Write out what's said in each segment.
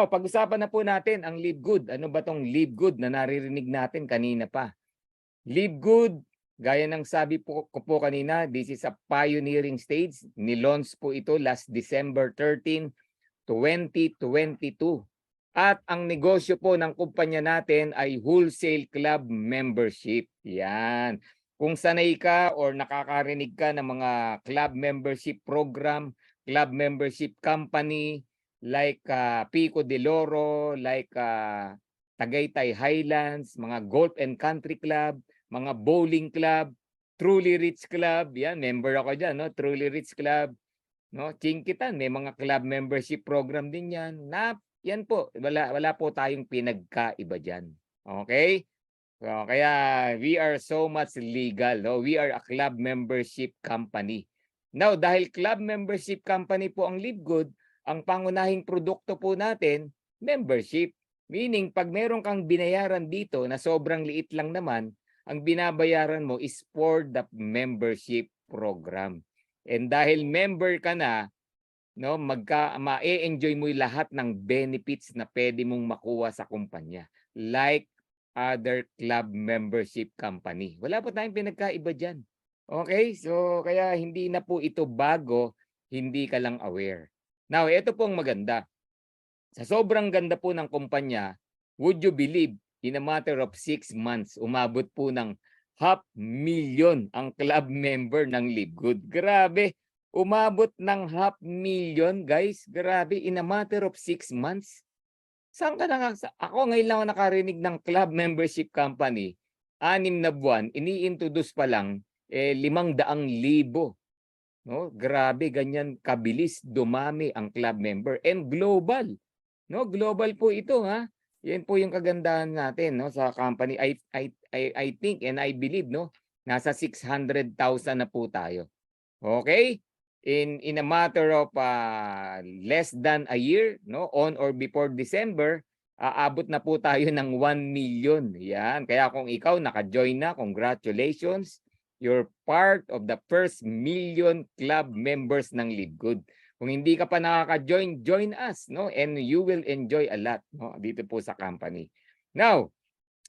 Now, pag-usapan na po natin ang Live Good. Ano ba tong Live Good na naririnig natin kanina pa? Live Good, gaya ng sabi ko po kanina, this is a pioneering stage. Nilaunch po ito last December 13, 2022. At ang negosyo po ng kumpanya natin ay wholesale club membership. Yan. Kung sanay ka or nakakarinig ka ng mga club membership program, club membership company, like Pico de Loro, like Tagaytay Highlands, mga golf and country club, mga bowling club, Truly Rich Club, yan, member ako dyan, no? Truly Rich Club, no? Chinkitan, may mga club membership program din yan. Yan po, wala po tayong pinagkaiba dyan. Okay? So, kaya we are so much legal, no? We are a club membership company. Now, dahil club membership company po ang Live Good, ang pangunahing produkto po natin, membership. Meaning, pag meron kang binayaran dito na sobrang liit lang naman, ang binabayaran mo is for the membership program. And dahil member ka na, no, ma-enjoy mo lahat ng benefits na pwede mong makuha sa kumpanya. Like other club membership company. Wala pa tayong pinagkaiba dyan. Okay? So, kaya hindi na po ito bago, hindi ka lang aware. Now, ito pong maganda. Sa sobrang ganda po ng kumpanya, would you believe, in a matter of 6 months, umabot po ng 500,000 ang club member ng Live Good. Grabe, umabot ng 500,000 guys. Grabe, in a matter of 6 months. Saan ka na ako ngayon lang ako nakarinig ng club membership company, 6 na buwan, ini-introduce pa lang, 500,000. No, grabe, ganyan kabilis dumami ang club member and global. No, global po ito, ha. Yan po yung kagandahan natin, no, sa company. I think and I believe, no, nasa 600,000 na po tayo. Okay? In a matter of less than a year, no, on or before December, aabot na po tayo ng 1 million. Yan. Kaya kung ikaw naka-join na, congratulations. You're part of the first million club members ng Live Good. Kung hindi ka pa nakaka-join, join us, no? And you will enjoy a lot, no, dito po sa company. Now,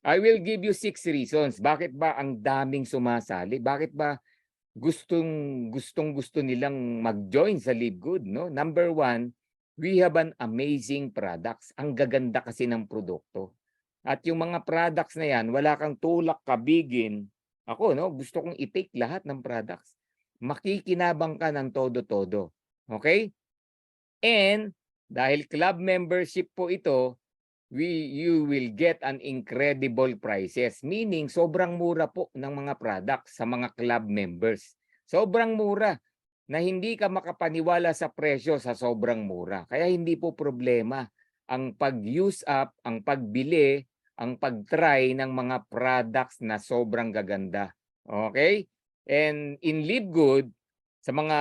I will give you 6 reasons. Bakit ba ang daming sumasali? Bakit ba gusto nilang mag-join sa Live Good, no? Number 1, we have an amazing products. Ang gaganda kasi ng produkto. At yung mga products na yan, wala kang tulak kabigin. Ako, no, gusto kong i-take lahat ng products. Makikinabang ka ng todo-todo. Okay? And dahil club membership po ito, you will get an incredible prices. Meaning, sobrang mura po ng mga products sa mga club members. Sobrang mura na hindi ka makapaniwala sa presyo sa sobrang mura. Kaya hindi po problema ang pag-use up, ang pagbili, ang pag-try ng mga products na sobrang gaganda. Okay? And in Live Good, sa mga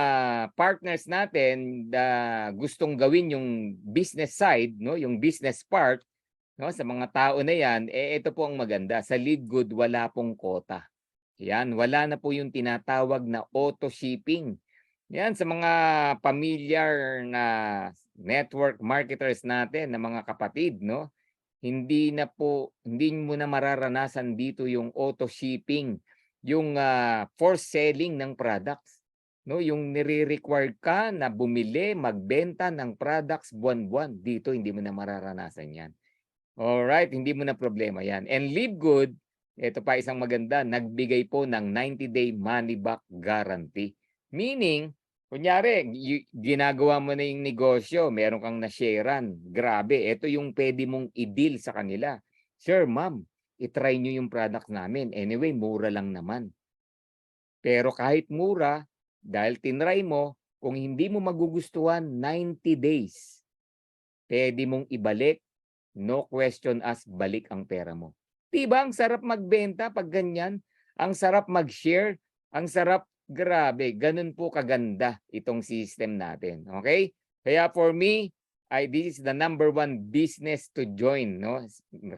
partners natin na gustong gawin yung business side, no, yung business part, no, sa mga tao na yan, ito po ang maganda. Sa Live Good, wala pong quota. Yan, wala na po yung tinatawag na auto shipping. Yan, sa mga familiar na network marketers natin, na mga kapatid, no, hindi mo na mararanasan dito yung auto shipping, yung forced selling ng products. No, yung nire-require ka na bumili, magbenta ng products buwan-buwan. Dito hindi mo na mararanasan 'yan. Alright, hindi mo na problema 'yan. And Live Good, ito pa isang maganda, nagbigay po ng 90-day money back guarantee. Meaning, kunyari, ginagawa mo na yung negosyo, meron kang na-sharean. Grabe, ito yung pwede mong i-deal sa kanila. Sir, ma'am, i-try nyo yung product namin. Anyway, mura lang naman. Pero kahit mura, dahil tinry mo, kung hindi mo magugustuhan, 90 days, pwede mong ibalik, no question asked, balik ang pera mo. Diba ang sarap magbenta pag ganyan? Ang sarap mag-share, ang sarap, grabe, ganun po kaganda itong system natin. Okay? Kaya for me, this is the number 1 business to join. No?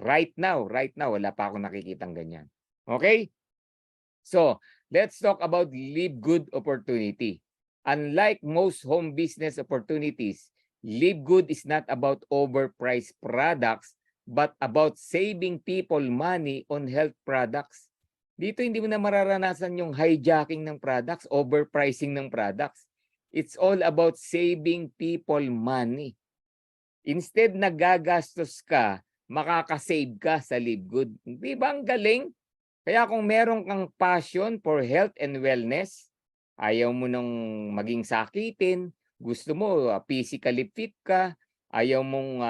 Right now, wala pa akong nakikitang ganyan. Okay? So, let's talk about Live Good opportunity. Unlike most home business opportunities, Live Good is not about overpriced products, but about saving people money on health products. Dito hindi mo na mararanasan yung hijacking ng products, overpricing ng products. It's all about saving people money. Instead na gagastos ka, makakasave ka sa Live Good. Di ba ang galing? Kaya kung meron kang passion for health and wellness, ayaw mo nang maging sakitin, gusto mo physically fit ka, ayaw mong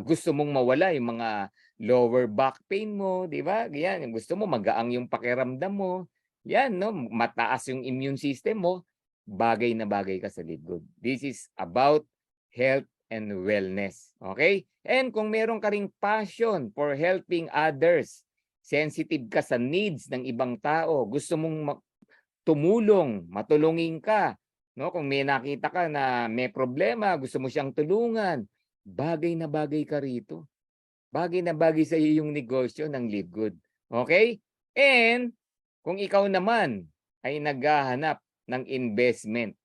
gusto mong mawala yung mga lower back pain mo, di ba? Yan, gusto mo magaang yung pakiramdam mo. Yan, no, mataas yung immune system mo, bagay na bagay ka sa Live Good. This is about health and wellness. Okay? And kung meron ka ring passion for helping others, sensitive ka sa needs ng ibang tao, gusto mong tumulong, matulungin ka, no? Kung may nakita ka na may problema, gusto mo siyang tulungan, bagay na bagay ka rito. Bagay na bagay sa iyo yung negosyo ng Live Good. Okay? And kung ikaw naman ay naghahanap ng investment,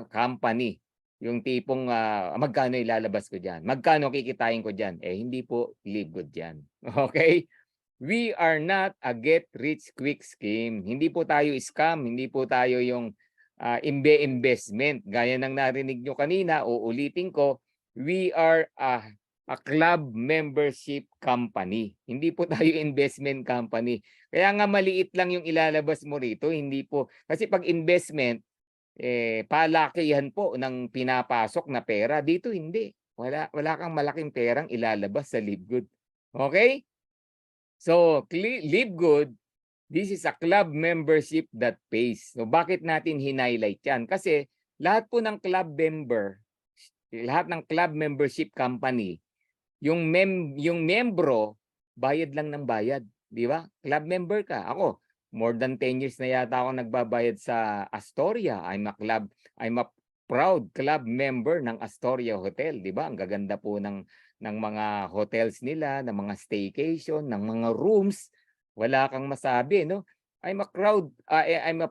company, yung tipong magkano ilalabas ko diyan? Magkano kikitain ko diyan? Hindi po Live Good 'yan. Okay? We are not a get rich quick scheme. Hindi po tayo scam, hindi po tayo yung investment. Gaya ng narinig nyo kanina, uulitin ko, we are a club membership company. Hindi po tayo investment company. Kaya nga maliit lang yung ilalabas mo rito, hindi po. Kasi pag investment, palakihan po ng pinapasok na pera. Dito hindi. Wala kang malaking perang ilalabas sa Live Good. Okay? So, Live Good, this is a club membership that pays. So, bakit natin hinighlight yan? Kasi lahat po ng club member, lahat ng club membership company, yung membro, bayad lang ng bayad. Di ba? Club member ka. Ako, more than 10 years na yata ako nagbabayad sa Astoria. I'm a proud club member ng Astoria Hotel. Di ba? Ang gaganda po ng mga hotels nila, ng mga staycation, ng mga rooms, wala kang masabi, no? I'm a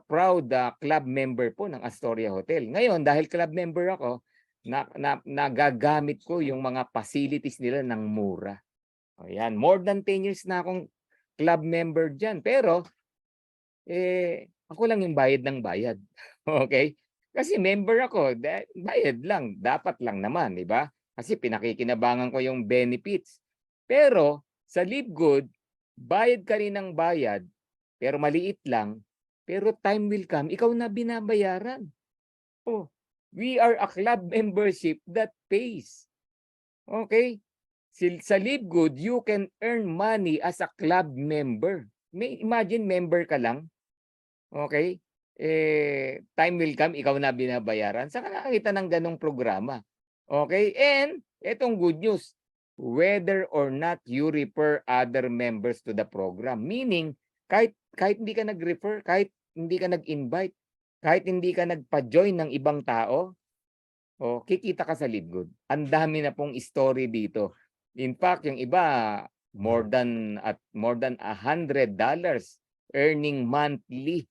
proud club member po ng Astoria Hotel. Ngayon, dahil club member ako, nagagamit ko yung mga facilities nila ng mura. Ayan, more than 10 years na akong club member diyan. Pero ako lang yung bayad ng bayad. Okay? Kasi member ako, bayad lang, dapat lang naman, di ba? Kasi pinakikinabangan ko yung benefits. Pero sa Live Good, bayad ka rin ng bayad, pero maliit lang, pero time will come, ikaw na binabayaran. Oh, we are a club membership that pays. Okay? Sa Live Good, you can earn money as a club member. Imagine member ka lang. Okay? Time will come, ikaw na binabayaran. Saan ka nakakita ng ganong programa? Okay? And itong good news, whether or not you refer other members to the program. Meaning, kahit hindi ka nag-refer, kahit hindi ka nag-invite, kahit hindi ka nagpa-join ng ibang tao, kikita ka sa Live Good. Ang dami na pong story dito. In fact, yung iba, more than $100 earning monthly,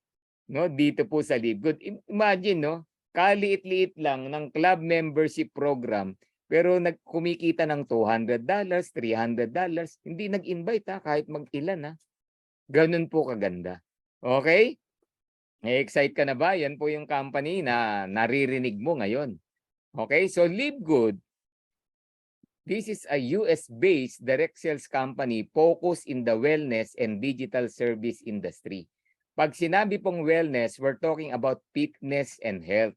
no, dito po sa Live Good. Imagine, no, kaliit-liit lang ng club membership program, pero kumikita ng $200, $300, hindi nag-invite kahit mag-ilan Ganun po kaganda. Okay? Excite ka na ba? Yan po yung company na naririnig mo ngayon. Okay? So Live Good, this is a US-based direct sales company focused in the wellness and digital service industry. Pag sinabi pong wellness, we're talking about fitness and health.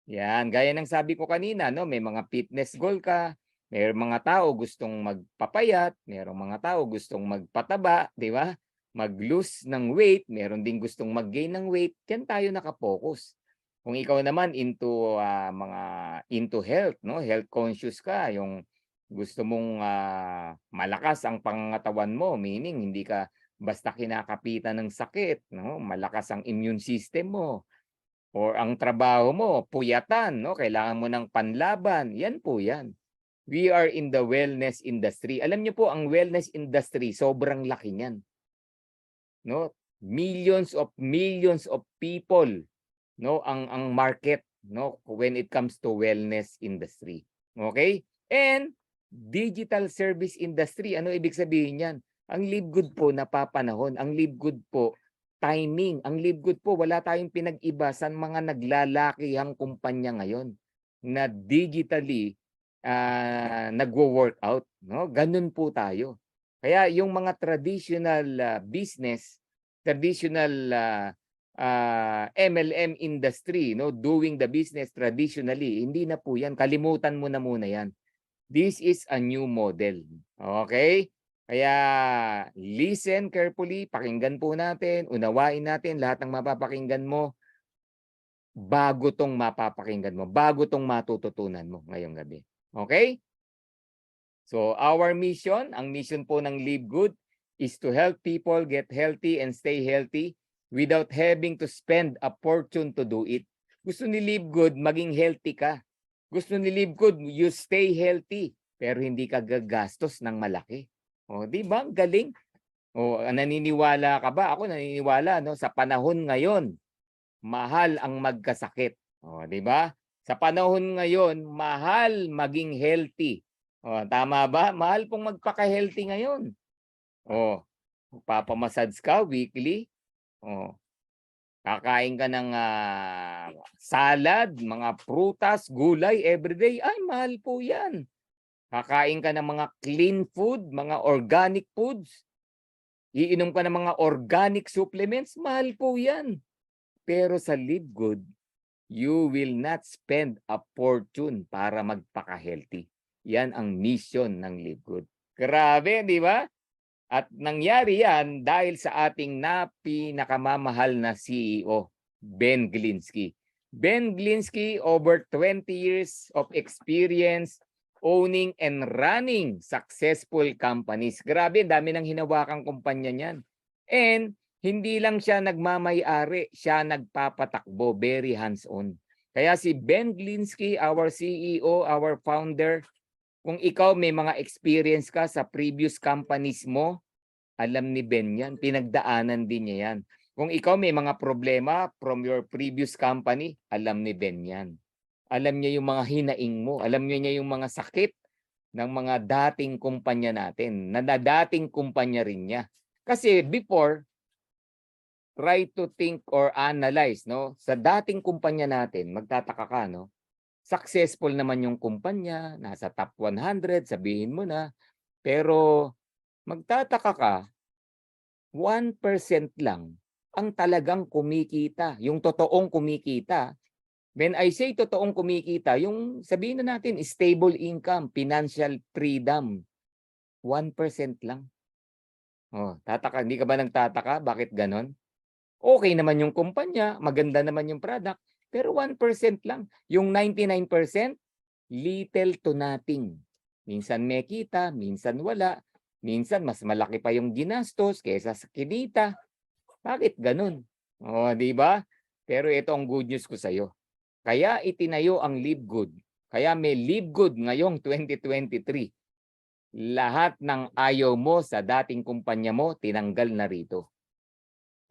Yan, gaya ng sabi ko kanina, no, may mga fitness goal ka, may mga tao gustong magpapayat, mayroong mga tao gustong magpataba, di ba? Mag-lose ng weight, meron din gustong mag-gain ng weight, yan tayo nakapokus. Kung ikaw naman into health, no, health conscious ka, yung gusto mong malakas ang pangangatawan mo, meaning hindi ka basta kinakapitan ng sakit, no? Malakas ang immune system mo. Or ang trabaho mo, puyatan, no? Kailangan mo ng panlaban. Yan po yan. We are in the wellness industry. Alam niyo po, ang wellness industry, sobrang laki niyan. No? Millions of people, no? Ang market no, when it comes to wellness industry. Okay? And digital service industry, ano ibig sabihin yan? Ang Live Good po napapanahon, ang Live Good po timing, ang Live Good po wala tayong pinag-iba sa mga naglalakihang kumpanya ngayon na digitally nagwo-workout, no? Ganun po tayo. Kaya yung mga traditional business, traditional MLM industry, no, doing the business traditionally, hindi na po yan. Kalimutan mo na muna yan. This is a new model. Okay? Kaya listen carefully, pakinggan po natin, unawain natin lahat ng mapapakinggan mo bago tong mapapakinggan mo, bago tong matututunan mo ngayong gabi. Okay? So our mission, ang mission po ng Live Good is to help people get healthy and stay healthy without having to spend a fortune to do it. Gusto ni Live Good maging healthy ka. Gusto ni Live Good you stay healthy pero hindi ka gagastos ng malaki. O, di ba? Galing. O, naniniwala ka ba? Ako naniniwala, no, sa panahon ngayon, mahal ang magkasakit. O, di ba? Sa panahon ngayon, mahal maging healthy. O, tama ba? Mahal pong magpaka-healthy ngayon. O, papamassage ka weekly. O, kakain ka ng salad, mga prutas, gulay everyday. Ay, mahal po yan. Kakain ka ng mga clean food, mga organic foods. Iinom ka ng mga organic supplements. Mahal po yan. Pero sa Live Good, you will not spend a fortune para magpaka-healthy. Yan ang mission ng Live Good. Grabe, di ba? At nangyari yan dahil sa ating pinakamamahal na CEO, Ben Glinsky. Ben Glinsky, over 20 years of experience owning and running successful companies. Grabe, dami ng hinawakang kumpanya niyan. And hindi lang siya nagmamay-ari, siya nagpapatakbo, very hands-on. Kaya si Ben Glinsky, our CEO, our founder, kung ikaw may mga experience ka sa previous companies mo, alam ni Ben yan, pinagdaanan din niya yan. Kung ikaw may mga problema from your previous company, alam ni Ben yan. Alam niya yung mga hinaing mo, alam niya yung mga sakit ng mga dating kumpanya natin, na dating kumpanya rin niya. Kasi before, try to think or analyze, no? Sa dating kumpanya natin, magtataka ka, no? Successful naman yung kumpanya, nasa top 100, sabihin mo na. Pero magtataka ka, 1% lang ang talagang kumikita, yung totoong kumikita. When I say totoong kumikita, yung sabihin na natin stable income, financial freedom, 1% lang. Oh, tataka, hindi ka ba nagtataka? Bakit ganon? Okay naman yung kumpanya, maganda naman yung product, pero 1% lang. Yung 99%, little to nothing. Minsan may kita, minsan wala. Minsan mas malaki pa yung ginastos kaysa sa kinita. Bakit ganun? O, di ba? Pero ito ang good news ko sa iyo. Kaya itinayo ang Live Good. Kaya may Live Good ngayong 2023. Lahat ng ayaw mo sa dating kumpanya mo, tinanggal na rito.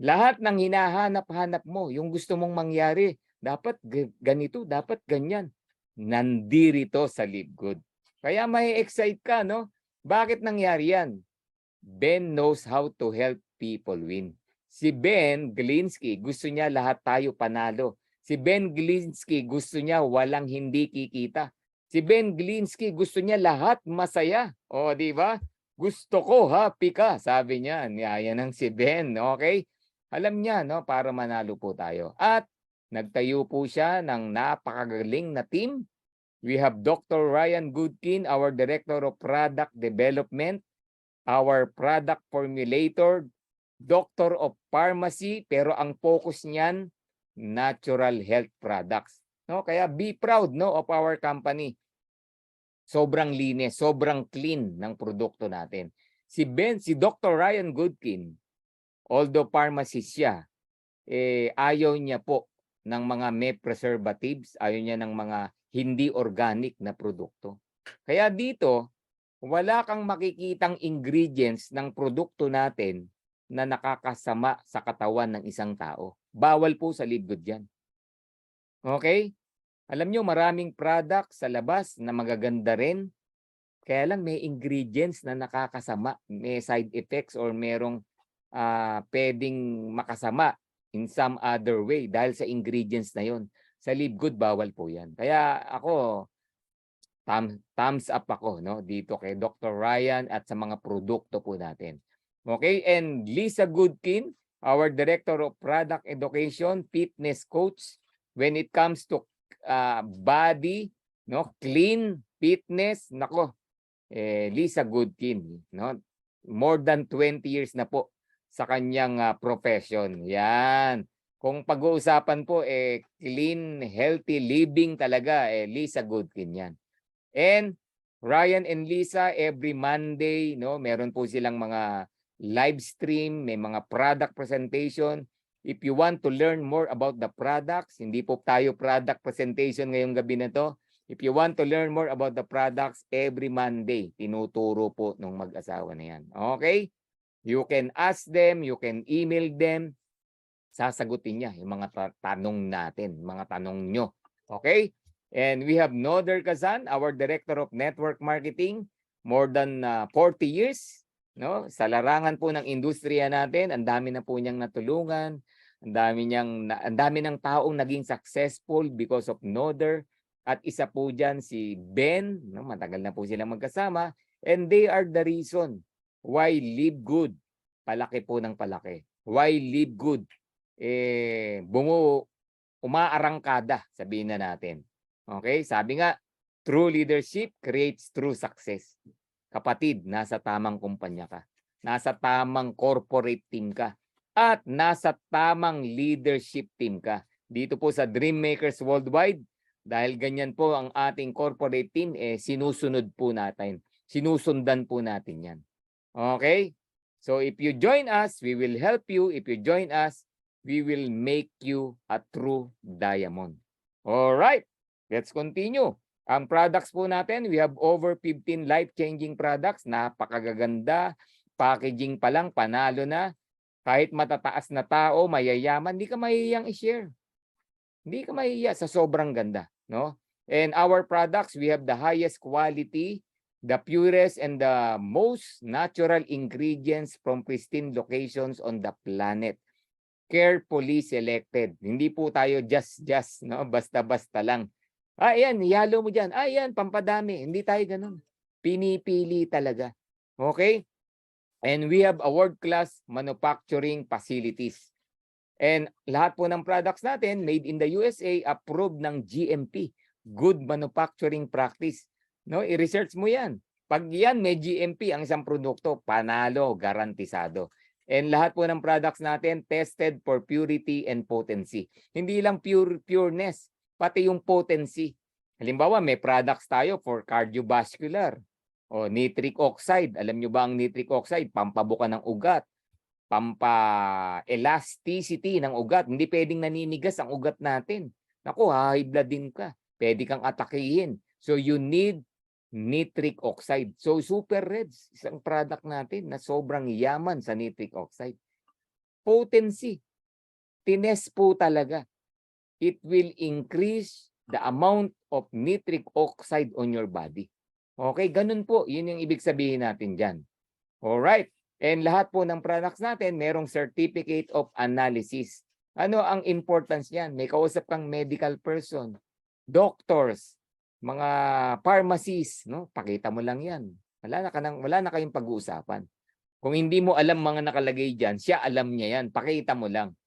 Lahat ng hinahanap-hanap mo, yung gusto mong mangyari, dapat ganito, dapat ganyan. Nandirito sa Live Good. Kaya may excite ka, no? Bakit nangyari yan? Ben knows how to help people win. Si Ben Glinsky, gusto niya lahat tayo panalo. Si Ben Glinsky, gusto niya walang hindi kikita. Si Ben Glinsky, gusto niya lahat masaya. O, di ba? Gusto ko, happy ka, sabi niya. Yan ang si Ben, okay? Alam niya, no, para manalo po tayo. At nagtayo po siya ng napakagaling na team. We have Dr. Ryan Goodkin, our Director of Product Development, our Product Formulator, Doctor of Pharmacy, pero ang focus niyan, natural health products. No? Kaya be proud, no, of our company. Sobrang linis, sobrang clean ng produkto natin. Si Dr. Ryan Goodkin, although pharmacist siya, ayaw niya po ng mga may preservatives, ayaw niya ng mga hindi organic na produkto. Kaya dito, wala kang makikitang ingredients ng produkto natin na nakakasama sa katawan ng isang tao. Bawal po sa Live Good yan. Okay? Alam nyo, maraming product sa labas na magaganda rin. Kaya lang may ingredients na nakakasama, may side effects or merong pwedeng makasama in some other way dahil sa ingredients na yon. Sa Live Good, bawal po yan. Kaya ako, thumbs up ako, no, dito kay Dr. Ryan at sa mga produkto po natin. Okay, and Lisa Goodkin, our Director of Product Education, Fitness Coach, when it comes to body, no, clean fitness, nako, Lisa Goodkin, no, more than 20 years na po sa kanyang profession. Yan. Kung pag-uusapan po clean, healthy living talaga, Lisa Goodkin yan. And Ryan and Lisa, every Monday, no, meron po silang mga live stream, may mga product presentation. If you want to learn more about the products, hindi po tayo product presentation ngayong gabi na to. If you want to learn more about the products, every Monday, tinuturo po ng mag-asawa na yan. Okay? You can ask them, you can email them. Sasagutin niya yung mga tanong natin, mga tanong nyo. Okay? And we have Noder Kazan, our Director of Network Marketing, more than 40 years. No? Sa larangan po ng industriya natin, ang dami na po niyang natulungan, ang dami ng taong naging successful because of Noder. At isa po dyan si Ben, no? Matagal na po silang magkasama, and they are the reason why Live Good, palaki po ng palaki. Why Live Good, umaarangkada, sabihin na natin. Okay, sabi nga, true leadership creates true success. Kapatid, nasa tamang kumpanya ka, nasa tamang corporate team ka, at nasa tamang leadership team ka. Dito po sa Dreammakers Worldwide, dahil ganyan po ang ating corporate team, sinusunod po natin. Sinusundan po natin yan. Okay? So if you join us, we will help you. If you join us, we will make you a true diamond. Alright, let's continue. Ang products po natin, we have over 15 life-changing products. Napakagaganda. Packaging pa lang, panalo na. Kahit matataas na tao, mayayaman, hindi ka mahihiyang i-share. Hindi ka mahihiya sa sobrang ganda, no? And our products, we have the highest quality, the purest and the most natural ingredients from pristine locations on the planet. Carefully selected. Hindi po tayo just, no? Basta-basta lang. Ayan, ihalo mo dyan. Ayan, pampadami. Hindi tayo ganun. Pinipili talaga. Okay? And we have a world-class manufacturing facilities. And lahat po ng products natin, made in the USA, approved ng GMP, Good Manufacturing Practice. No, i-research mo yan. Pag yan may GMP ang isang produkto, panalo, garantisado. And lahat po ng products natin tested for purity and potency. Hindi lang pureness, pati yung potency. Halimbawa, may products tayo for cardiovascular o nitric oxide. Alam nyo ba ang nitric oxide? Pampabuka ng ugat, pampa-elasticity ng ugat. Hindi pwedeng naninigas ang ugat natin. Naku, high blood din ka. Pwede kang atakihin. So you need nitric oxide. So Super Reds, isang product natin na sobrang yaman sa nitric oxide. Potency. Tines po talaga. It will increase the amount of nitric oxide on your body. Okay, ganun po. Yun yung ibig sabihin natin dyan. Alright. And lahat po ng products natin, merong certificate of analysis. Ano ang importance niyan? May kausap kang medical person, doctors, mga pharmacies, no? Pakita mo lang 'yan. Wala na kayong pag-uusapan. Kung hindi mo alam mga nakalagay diyan, siya alam niya 'yan. Pakita mo lang.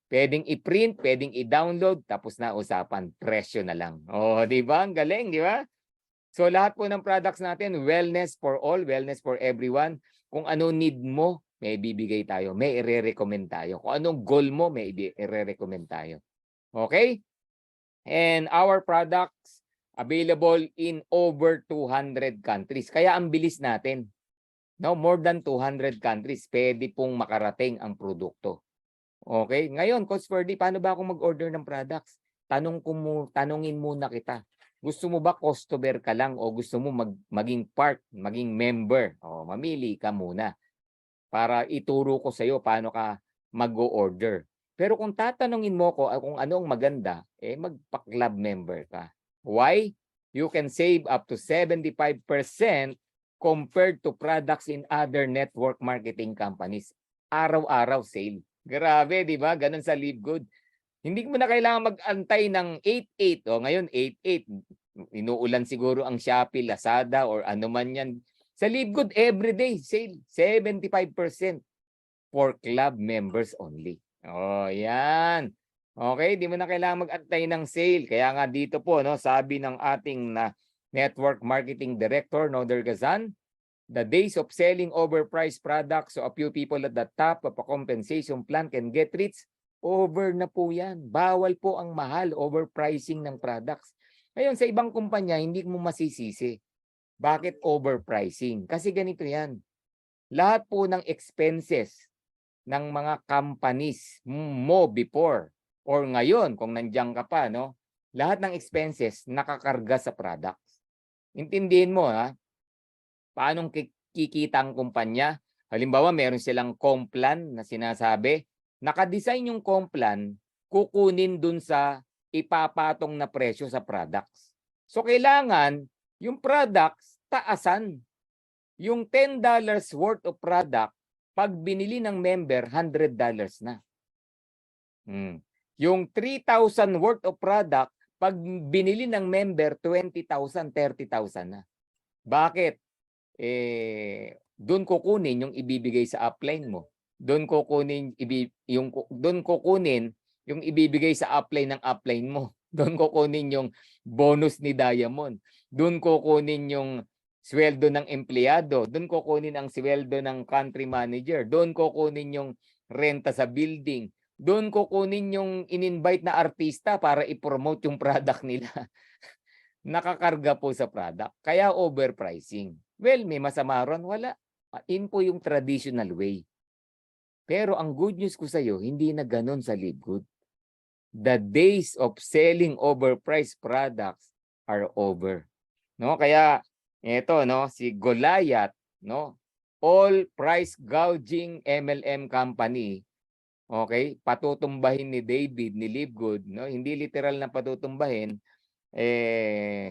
Pwedeng i-print, pwedeng i-download, tapos na usapan, presyo na lang. Oh, 'di ba? Ang galing, 'di ba? So lahat po ng products natin, wellness for all, wellness for everyone. Kung ano need mo, may bibigay tayo, may i-recommend tayo. Kung anong goal mo, may i-recommend tayo. Okay? And our products available in over 200 countries. Kaya ang bilis natin. No, more than 200 countries, pwede pong makarating ang produkto. Okay? Ngayon, Coach Ferdy, paano ba ako mag-order ng products? Tanungin muna kita. Gusto mo ba customer ka lang o gusto mo maging part, maging member? O, mamili ka muna para ituro ko sa iyo paano ka mag-order. Pero kung tatanungin mo ko kung ano ang maganda, magpa-club member ka. Why? You can save up to 75% compared to products in other network marketing companies. Araw-araw sale. Grabe, di ba? Ganun sa LiveGood. Hindi mo na kailangan mag-antay ng 8-8. O ngayon, 8-8. Inuulan siguro ang Shopee, Lazada, or ano man yan. Sa LiveGood, everyday sale. 75% for club members only. Oh, yan. Okay, di mo na kailangan mag-antay ng sale. Kaya nga dito po, no, sabi ng ating Network Marketing Director, Noder Gazan, the days of selling overpriced products so a few people at the top of a compensation plan can get rich, over na po yan. Bawal po ang mahal, overpricing ng products. Ngayon, sa ibang kumpanya, hindi mo masisisi. Bakit overpricing? Kasi ganito yan. Lahat po ng expenses ng mga companies mo before or ngayon, kung nandiyan ka pa, no? Lahat ng expenses nakakarga sa products. Intindihin mo, ha? Paano kikita ang kumpanya? Halimbawa, meron silang complan na sinasabi. Nakadesign yung complan, kukunin dun sa ipapatong na presyo sa products. So, kailangan yung products taasan. Yung $10 worth of product, pag binili ng member, $100 na. Yung 3,000 worth of product, pag binili ng member, 20,000, 30,000 na. Bakit? Doon kukunin yung ibibigay sa upline mo. Doon kukunin yung ibibigay sa upline ng upline mo. Doon kukunin yung bonus ni Diamond. Doon kukunin yung sweldo ng empleyado. Doon kukunin ang sweldo ng country manager. Doon kukunin yung renta sa building. Doon kukunin yung in-invite na artista para i-promote yung product nila. Nakakarga po sa product. Kaya overpricing. Well, may masama ron? Wala. In po yung traditional way. Pero ang good news ko sa iyo, hindi na ganun sa LiveGood. The days of selling overpriced products are over. No? Kaya ito, no, si Goliath, no, all price gouging MLM company, okay, patutumbahin ni David, ni LiveGood, no, hindi literal na patutumbahin,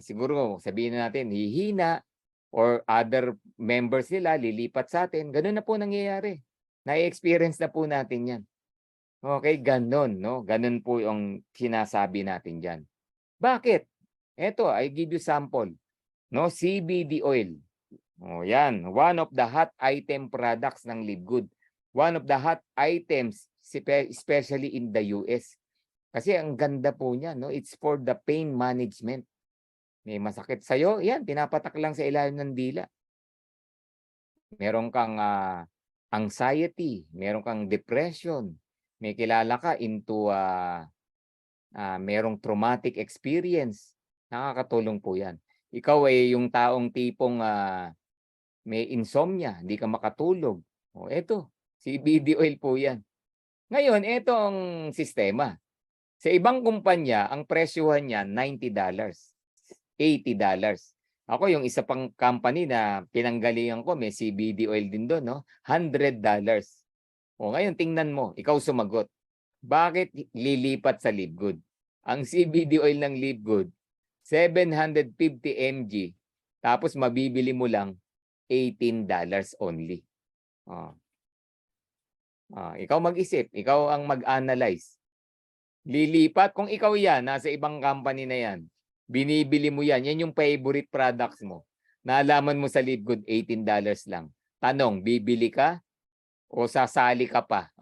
siguro sabihin natin, hihina, or other members nila, lilipat sa atin, ganun na po nangyayari. Na-experience na po natin yan. Okay, ganun, no, ganun po yung sinasabi natin dyan. Bakit? Ito, I give you sample. No, CBD oil. Oh, yan. One of the hot item products ng LiveGood. One of the hot items, especially in the US. Kasi ang ganda po niya, no? It's for the pain management. May masakit sa'yo, yan, pinapatak lang sa ilalim ng dila. Meron kang anxiety, meron kang depression, may kilala ka into merong traumatic experience. Nakakatulong po yan. Ikaw ay yung taong tipong may insomnia, hindi ka makatulog. O eto, CBD oil po yan. Ngayon, eto ang sistema. Sa ibang kumpanya, ang presyuhan niya $90, $80. Ako, yung isa pang company na pinanggalingan ko, may CBD oil din doon, no? $100. O ngayon, tingnan mo, ikaw sumagot. Bakit lilipat sa LiveGood? Ang CBD oil ng LiveGood, 750 mg. Tapos mabibili mo lang $18 only. Ikaw mag-isip, ikaw ang mag-analyze. Lilipat, kung ikaw yan, nasa ibang company na yan, binibili mo yan, yan yung favorite products mo. Naalaman mo sa LiveGood, $18 lang. Tanong, bibili ka o sasali ka pa?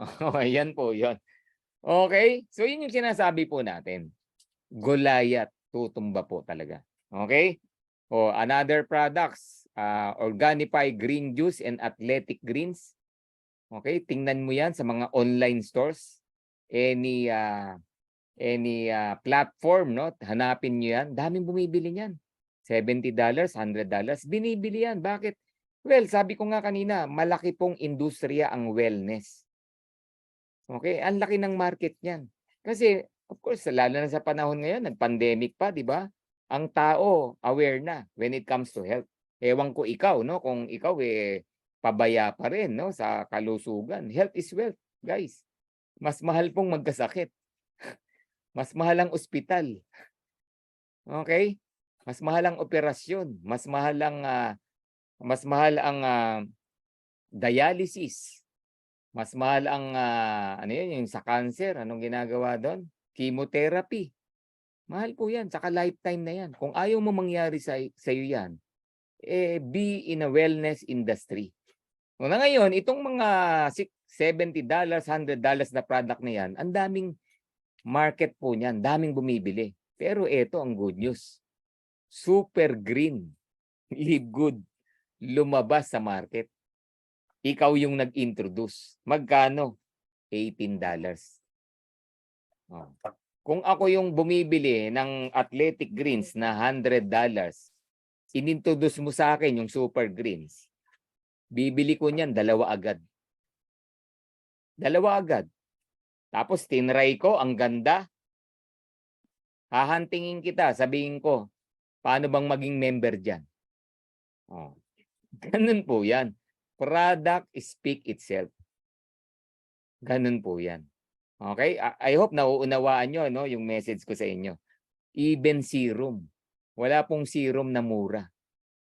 Yan po, yun. Okay? So, yun yung sinasabi po natin. Goliath, tutumba po talaga. Okay? O, another products, Organifi Green Juice and Athletic Greens. Okay? Tingnan mo yan sa mga online stores. Any platform, no? Hanapin nyo yan. Daming bumibili niyan. $70, $100. Binibili yan. Bakit? Well, sabi ko nga kanina, malaki pong industriya ang wellness. Okay? Ang laki ng market niyan. Kasi, of course, lalo na sa panahon ngayon, nag-pandemic pa, di ba? Ang tao, aware na when it comes to health. Ewan ko ikaw, no? Kung ikaw, pabaya pa rin, no? Sa kalusugan. Health is wealth, guys. Mas mahal pong magkasakit. Mas mahal ang ospital. Okay? Mas mahal ang operasyon, mas mahal ang dialysis. Mas mahal ang ano 'yun, yung sa cancer, anong ginagawa do'n? Chemotherapy. Mahal po 'yan, saka lifetime na 'yan. Kung ayaw mo mangyari sa'yo 'yan, be in a wellness industry. Na ngayon, itong mga $70, $100 na product na 'yan, ang daming market po niyan, daming bumibili. Pero eto ang good news, Super Green, Live Good, lumabas sa market. Ikaw yung nag-introduce. Magkano? $18. Oh. Kung ako yung bumibili ng Athletic Greens na $100, inintroduce mo sa akin yung Super Greens, bibili ko niyan dalawa agad. Dalawa agad. Tapos tinry ko, ang ganda. Hahantingin kita, sabihin ko, paano bang maging member diyan? Oh. Ganun po 'yan. Product speak itself. Ganun po 'yan. Okay? I hope nauunawaan niyo no yung message ko sa inyo. Even serum. Wala pong serum na mura.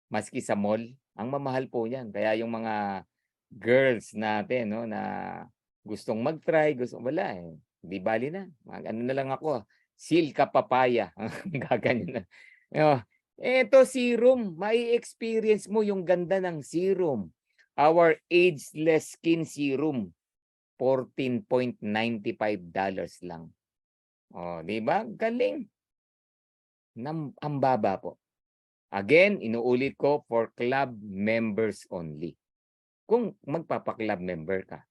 Maski sa mall, ang mamahal po niyan. Kaya yung mga girls natin no na gustong mag-try, wala eh. Di bali na. Ano na lang ako, Silka Papaya. Gaganyan na. Oh, eto serum, mai-experience mo yung ganda ng serum. Our Ageless Skin Serum, $14.95 lang. Oh, di ba? Galing. Ang baba po. Again, inuulit ko, for club members only. Kung magpapa-club member ka.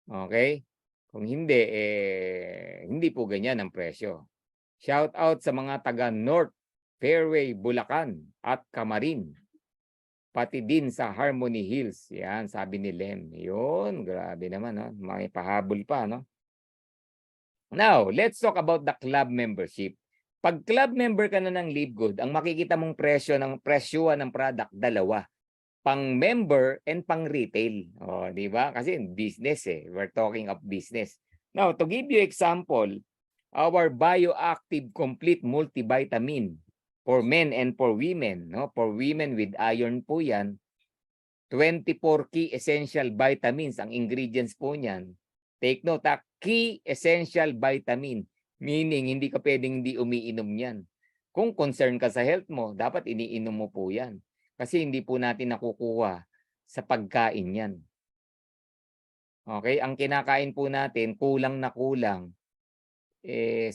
Okay? Kung hindi, hindi po ganyan ang presyo. Shout out sa mga taga North Fairway, Bulacan at Camarin. Pati din sa Harmony Hills. Yan, sabi ni Lem. Yun, grabe naman. No? May pahabol pa. No? Now, let's talk about the club membership. Pag club member ka na ng Live Good, ang makikita mong presyuhan ng product, dalawa. Pang-member and pang-retail. O, di ba? Kasi business eh. We're talking of business. Now, to give you example, our Bioactive Complete Multivitamin for men and for women. No? For women with iron po yan. 24 key essential vitamins ang ingredients po niyan. Take note, key essential vitamin. Meaning, hindi ka pwedeng hindi umiinom yan. Kung concern ka sa health mo, dapat iniinom mo po yan. Kasi hindi po natin nakukuha sa pagkain yan. Okay? Ang kinakain po natin, kulang na kulang.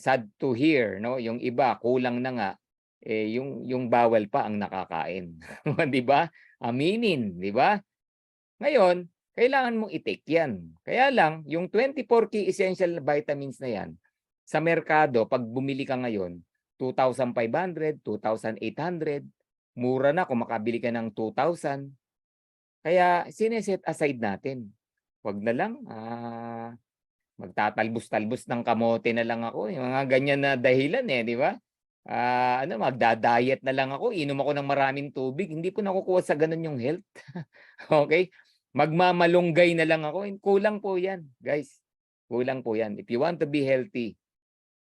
Sad to hear, no? Yung iba, kulang na nga. Yung bawal pa ang nakakain. Di ba? Aminin, di ba? Ngayon, kailangan mong i-take yan. Kaya lang, yung 24 key essential vitamins na yan, sa merkado, pag bumili ka ngayon, 2,500, 2,800, mura na kung makabili ka ng 2,000. Kaya sineset aside natin. Wag na lang, magtatalbos-talbos ng kamote na lang ako. Yung mga ganyan na dahilan di ba? Magda-diet na lang ako, inom ako ng maraming tubig. Hindi po nakukuha sa ganun yung health. Okay? Magmamalunggay na lang ako. Kulang po yan, guys. Kulang po yan. If you want to be healthy,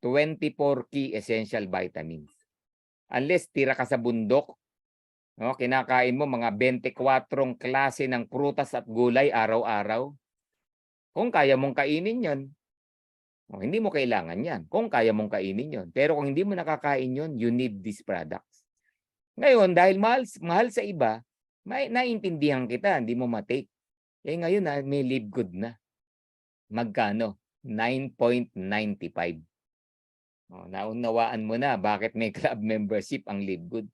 24 key essential vitamins. Unless tira ka sa bundok, no, kinakain mo mga 24 klase ng prutas at gulay araw-araw. Kung kaya mong kainin yon, hindi mo kailangan yan. Kung kaya mong kainin yon. Pero kung hindi mo nakakain yon, you need these products. Ngayon, dahil mahal sa iba, naiintindihan kita, hindi mo matake. Ngayon may Live Good na. Magkano? $9.95. Naunawaan mo na bakit may club membership ang Live Good.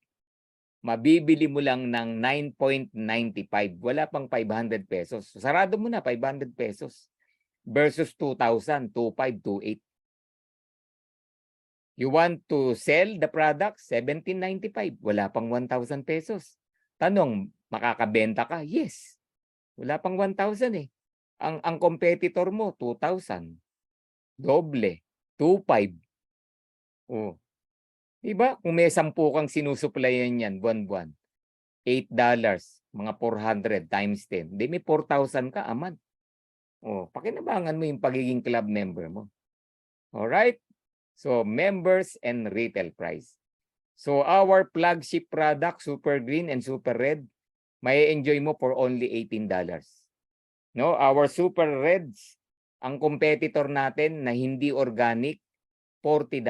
Mabibili mo lang ng $9.95. Wala pang 500 pesos. Sarado mo na, 500 pesos. Versus 2,000, 2,500, 2,800. You want to sell the product? $17.95. Wala pang 1,000 pesos. Tanong, makakabenta ka? Yes. Wala pang 1,000 eh. Ang competitor mo, 2,000. Doble. 2,500. Oh. Diba? Kung may 10 kang sinusuplayan yan, buwan-buwan, $8, mga 400 times 10. Di may 4,000 ka, aman. Pakinabangan mo yung pagiging club member mo. Alright? So, members and retail price. So, our flagship product, Super Green and Super Red, may enjoy mo for only $18. No, our Super Reds, ang competitor natin na hindi organic, $40.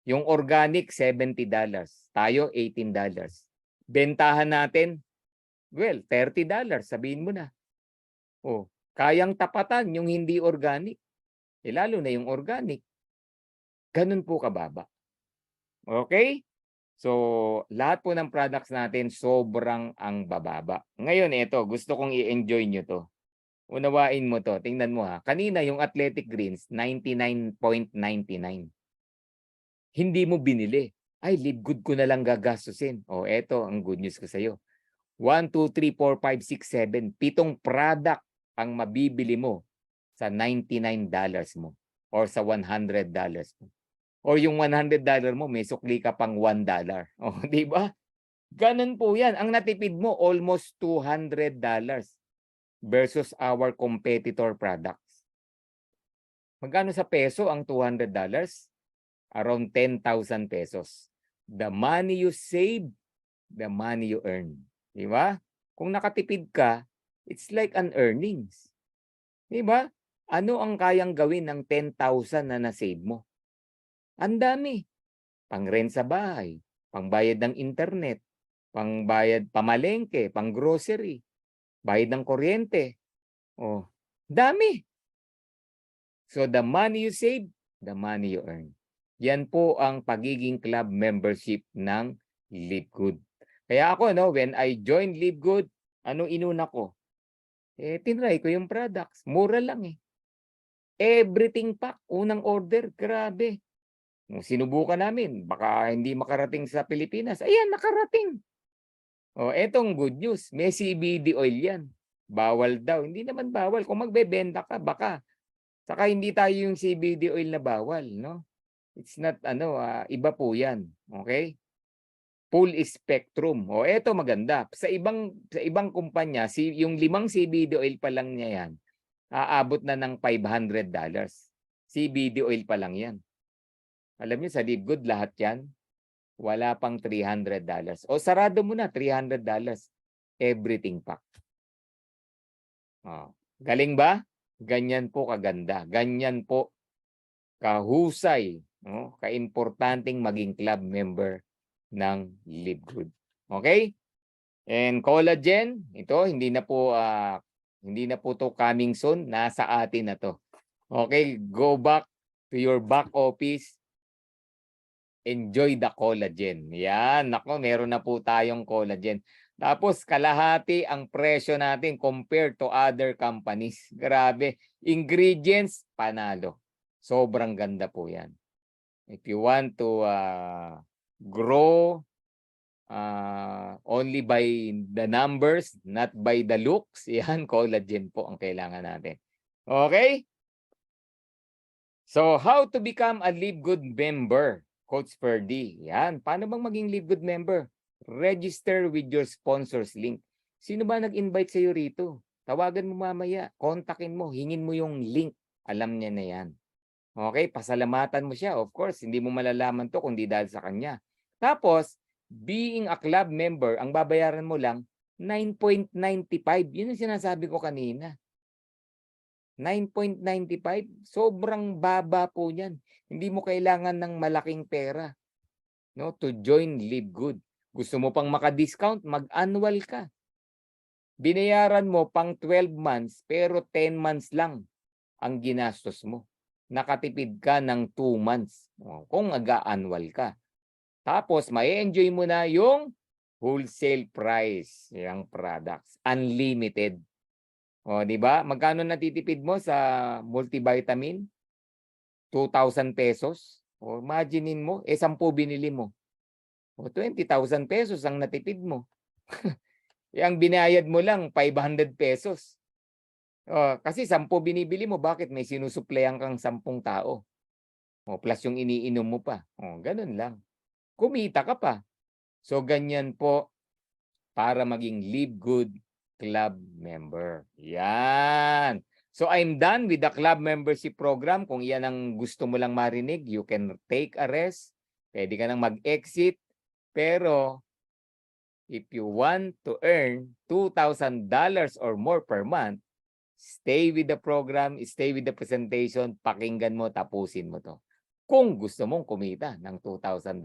Yung organic, $70. Tayo, $18. Bentahan natin, well, $30. Sabihin mo na. Kayang tapatan yung hindi organic. Lalo na yung organic. Ganun po kababa. Okay? So, lahat po ng products natin sobrang ang bababa. Ngayon, ito, gusto kong i-enjoy nyo to. Unawain mo to. Tingnan mo ha. Kanina yung Athletic Greens, 99.99. Hindi mo binili. Ay, Live Good ko na lang gagastusin. Eto ang good news ko sa'yo. 1, 2, 3, 4, 5, 6, 7. 7 product ang mabibili mo sa $99 mo or sa $100 mo. Or yung $100 mo, may sukli ka pang $1. Di ba? Ganun po yan. Ang natipid mo, almost $200 versus our competitor products. Magkano sa peso ang $200? Around 10,000 pesos. The money you save, the money you earn. Di ba? Kung nakatipid ka, it's like an earnings. Di ba? Ano ang kayang gawin ng 10,000 na na-save mo? Ang dami. Pang-rent sa bahay, pangbayad ng internet, pangbayad pamalengke, pang-grocery, bayad ng kuryente. Dami. So the money you save, the money you earn. Yan po ang pagiging club membership ng Live Good. Kaya ako, when I joined Live Good, anong inuna ko? Tinry ko yung products. Mura lang eh. Everything pack, unang order, grabe. Sinubukan namin, baka hindi makarating sa Pilipinas. Ayan, nakarating. Etong good news, may CBD oil yan. Bawal daw. Hindi naman bawal. Kung magbebenta ka, baka. Saka hindi tayo yung CBD oil na bawal, no? It's not, iba po yan. Okay? Full spectrum. Eto maganda. Sa ibang kumpanya, yung 5 CBD oil pa lang niya yan, aabot na ng $500. CBD oil pa lang yan. Alam niyo, sa Live Good, lahat yan, wala pang $300. Sarado mo na, $300. Everything pack. Galing ba? Ganyan po kaganda. Ganyan po kahusay, kaimportanteng maging club member ng Live Good. Okay? And collagen, ito hindi na po to coming soon, nasa atin na to. Okay, go back to your back office. Enjoy the collagen. Yan, nako, meron na po tayong collagen. Tapos kalahati ang presyo natin compared to other companies. Grabe. Ingredients, panalo. Sobrang ganda po yan. If you want to grow only by the numbers, not by the looks, yan, collagen po ang kailangan natin. Okay? So, how to become a Live Good member? Coach Ferdy. Yan. Paano bang maging Live Good member? Register with your sponsors link. Sino ba nag-invite sa'yo rito? Tawagan mo mamaya. Kontakin mo. Hingin mo yung link. Alam niya na yan. Okay? Pasalamatan mo siya. Of course, hindi mo malalaman to kundi dahil sa kanya. Tapos, being a club member, ang babayaran mo lang, 9.95. Yun ang sinasabi ko kanina. 9.95, sobrang baba po niyan. Hindi mo kailangan ng malaking pera, no, to join Live Good. Gusto mo pang maka-discount, mag-annual ka. Binayaran mo pang 12 months pero 10 months lang ang ginastos mo. Nakatipid ka ng 2 months kung mag-annual ka. Tapos mai-enjoy mo na yung wholesale price ng products, unlimited. Di ba? Magkano natitipid mo sa multivitamin? 2,000 pesos. Imaginein mo, 10 binili mo. 20,000 pesos ang natipid mo. Ang binayad mo lang, 500 pesos. Kasi 10 binibili mo, bakit? May sinusuplayan kang 10 tao. Plus yung iniinom mo pa. Ganun lang. Kumita ka pa. So, ganyan po para maging Live Good Club member. Yan. So I'm done with the club membership program. Kung iyan ang gusto mo lang marinig, you can take a rest. Pwede ka nang mag-exit. Pero if you want to earn $2,000 or more per month, stay with the program, stay with the presentation, pakinggan mo, tapusin mo to. Kung gusto mong kumita ng $2,000.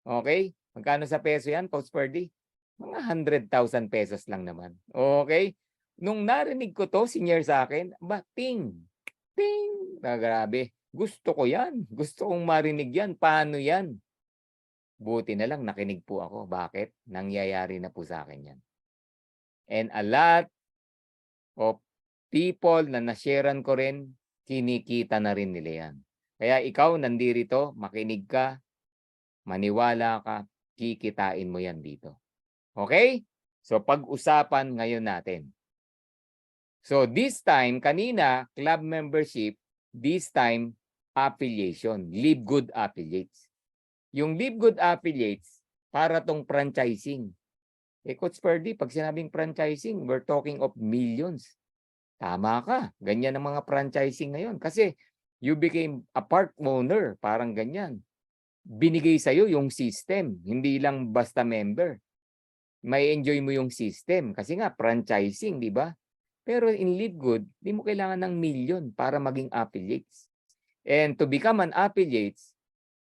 Okay? Magkano sa peso yan, Coach Ferdy? Mga 100,000 pesos lang naman. Okay? Nung narinig ko to, senior sa akin, ba, ting, ting, grabe. Gusto ko yan. Gusto kong marinig yan. Paano yan? Buti na lang nakinig po ako. Bakit? Nangyayari na po sa akin yan. And a lot of people na nasharean ko rin, kinikita na rin nila yan. Kaya ikaw, nandirito, makinig ka, maniwala ka, kikitain mo yan dito. Okay? So, pag-usapan ngayon natin. So, this time, kanina, club membership, this time, affiliation, Live Good Affiliates. Yung Live Good Affiliates, para tong franchising. Coach Ferdy, pag sinabing franchising, we're talking of millions. Tama ka. Ganyan ang mga franchising ngayon. Kasi you became a part owner, parang ganyan. Binigay sa'yo yung system, hindi lang basta member. May enjoy mo yung system. Kasi nga, franchising, di ba? Pero in Live Good, di mo kailangan ng million para maging affiliates. And to become an affiliates,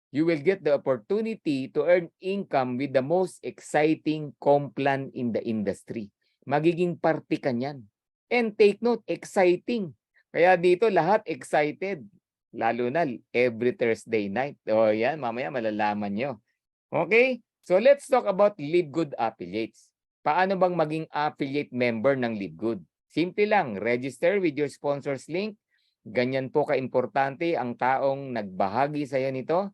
you will get the opportunity to earn income with the most exciting complan in the industry. Magiging parte ka niyan. And take note, exciting. Kaya dito lahat excited. Lalo na every Thursday night. O yan, mamaya malalaman nyo. Okay? So let's talk about Live Good Affiliates. Paano bang maging affiliate member ng Live Good? Simple lang, register with your sponsors link. Ganyan po ka-importante ang taong nagbahagi sa iyo nito.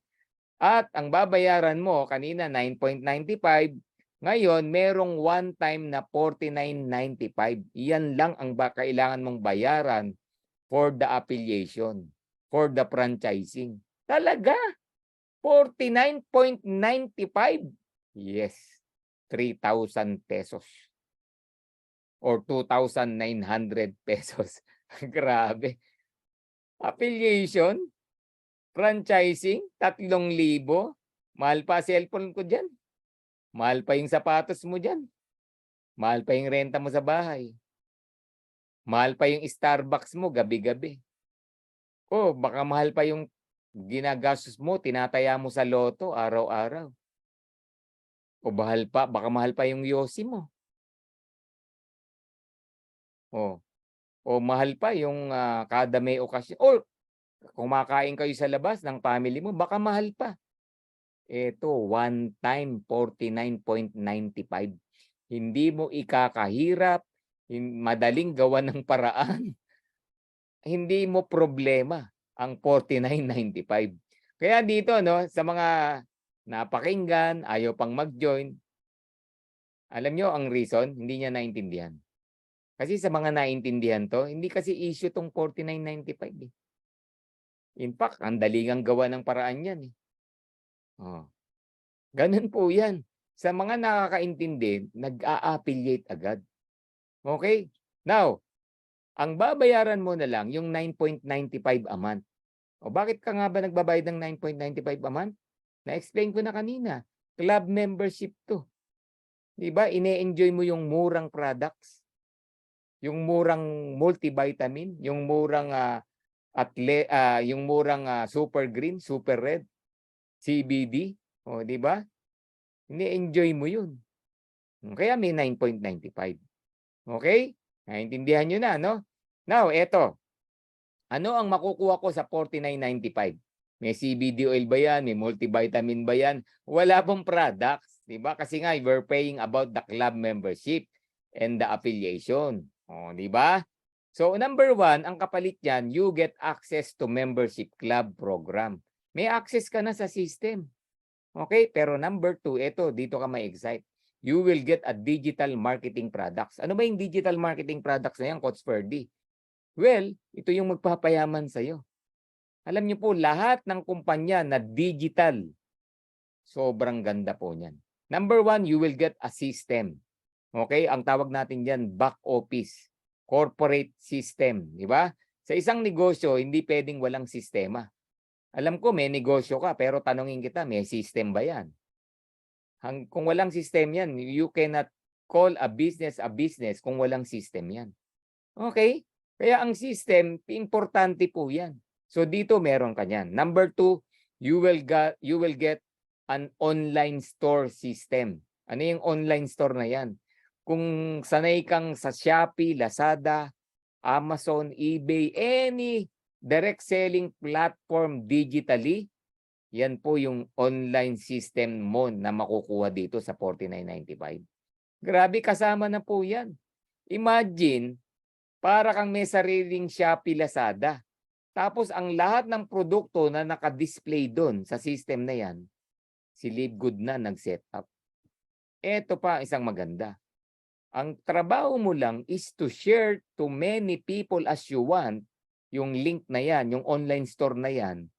At ang babayaran mo, kanina 9.95, ngayon merong one time na 49.95. Yan lang ang kailangan mong bayaran for the affiliation, for the franchising. Talaga? 49.95? Yes, 3,000 pesos. Or 2,900 pesos. Grabe. Affiliation, franchising, 3,000. Mahal pa cellphone ko dyan. Mahal pa yung sapatos mo dyan. Mahal pa yung renta mo sa bahay. Mahal pa yung Starbucks mo gabi-gabi. O baka mahal pa yung ginagastos mo, tinataya mo sa loto araw-araw. O baka mahal pa yung yosi mo. O mahal pa yung kada may okasyon. O kumakain kayo sa labas ng family mo, baka mahal pa. Ito, one time, 49.95. Hindi mo ikakahirap, madaling gawa ng paraan. Hindi mo problema ang 49.95. Kaya dito, no, sa mga napakinggan, ayaw pang mag-join, alam nyo ang reason, hindi niya naintindihan. Kasi sa mga naintindihan to, hindi kasi issue tong 49.95 eh. In fact, ang dalingang gawa ng paraan yan eh. Ganun po yan. Sa mga nakakaintindi, nag-a-affiliate agad. Okay? Now, ang babayaran mo na lang yung 9.95 a month. O bakit ka nga ba nagbabayad ng 9.95 a month? Na-explain ko na kanina. Club membership to. Diba? Ine-enjoy mo yung murang products. Yung murang multivitamin. Yung murang super green, super red, CBD. O, di ba? Ini-enjoy mo yun. Kaya may 9.95. Okay? Naintindihan nyo na, no? Now, eto. Ano ang makukuha ko sa 49.95? May CBD oil ba yan? May multivitamin ba yan? Wala pong products. Di ba? Kasi nga, we're paying about the club membership and the affiliation. O, di ba? So, number 1, ang kapalit yan, you get access to membership club program. May access ka na sa system. Okay? Pero number 2, ito, dito ka ma-excite. You will get a digital marketing products. Ano ba yung digital marketing products na yan, Coach Ferdy? Well, ito yung magpapayaman sa'yo. Alam niyo po, lahat ng kumpanya na digital, sobrang ganda po niyan. Number 1, you will get a system. Okay? Ang tawag natin dyan, back office. corporate system, di ba? Sa isang negosyo, hindi pwedeng walang sistema. Alam ko may negosyo ka, pero tanungin kita, may system ba yan? Kung walang system yan, you cannot call a business kung walang system yan. Okay? Kaya ang system, importante po yan. So dito meron ka yan. Number 2, you will get an online store system. Ano yung online store na yan? Kung sanay kang sa Shopee, Lazada, Amazon, eBay, any direct selling platform digitally, yan po yung online system mo na makukuha dito sa 49.95. Grabe, kasama na po yan. Imagine, para kang may sariling Shopee, Lazada. Tapos ang lahat ng produkto na naka-display doon sa system na yan, si Livegood na nag-set up. Ito pa isang maganda. Ang trabaho mo lang is to share to many people as you want yung link na yan, yung online store na yan.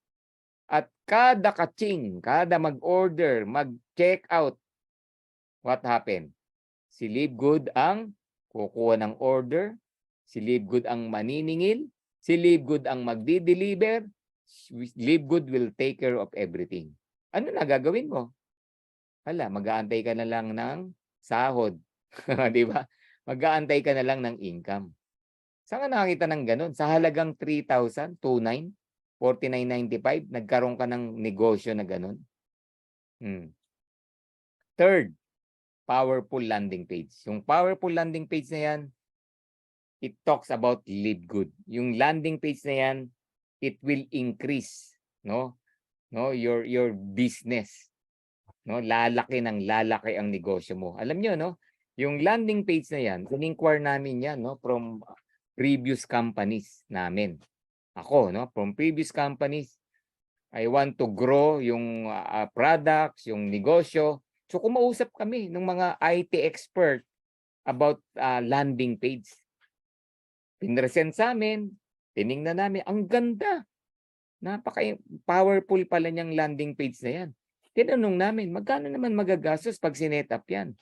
At kada kaching, kada mag-order, mag-check out, what happened? Si Livegood ang kukuha ng order, si Livegood ang maniningil, si Livegood ang magdi-deliver, Livegood will take care of everything. Ano na gagawin mo? Hala, mag-aantay ka na lang ng sahod. Di ba? Mag-aantay ka na lang ng income. Saan ka nakakita ng ganun? Sa halagang 3,000, 29, 49.95, nagkaroon ka ng negosyo na ganun. Third, powerful landing page. Yung powerful landing page na yan, it talks about Livegood. Yung landing page na yan, it will increase, no, your business. No, lalaki ng lalaki ang negosyo mo. Alam niyo, no? Yung landing page na yan, in-inquire namin yan, no, from previous companies namin. Ako, no, from previous companies, I want to grow yung products, yung negosyo. So kumausap kami ng mga IT expert about landing page. Pinresent sa amin, tiningnan namin, ang ganda. Napaka-powerful pala niyang landing page na yan. Tinanong namin, magkano naman magagastos pag sinet up yan?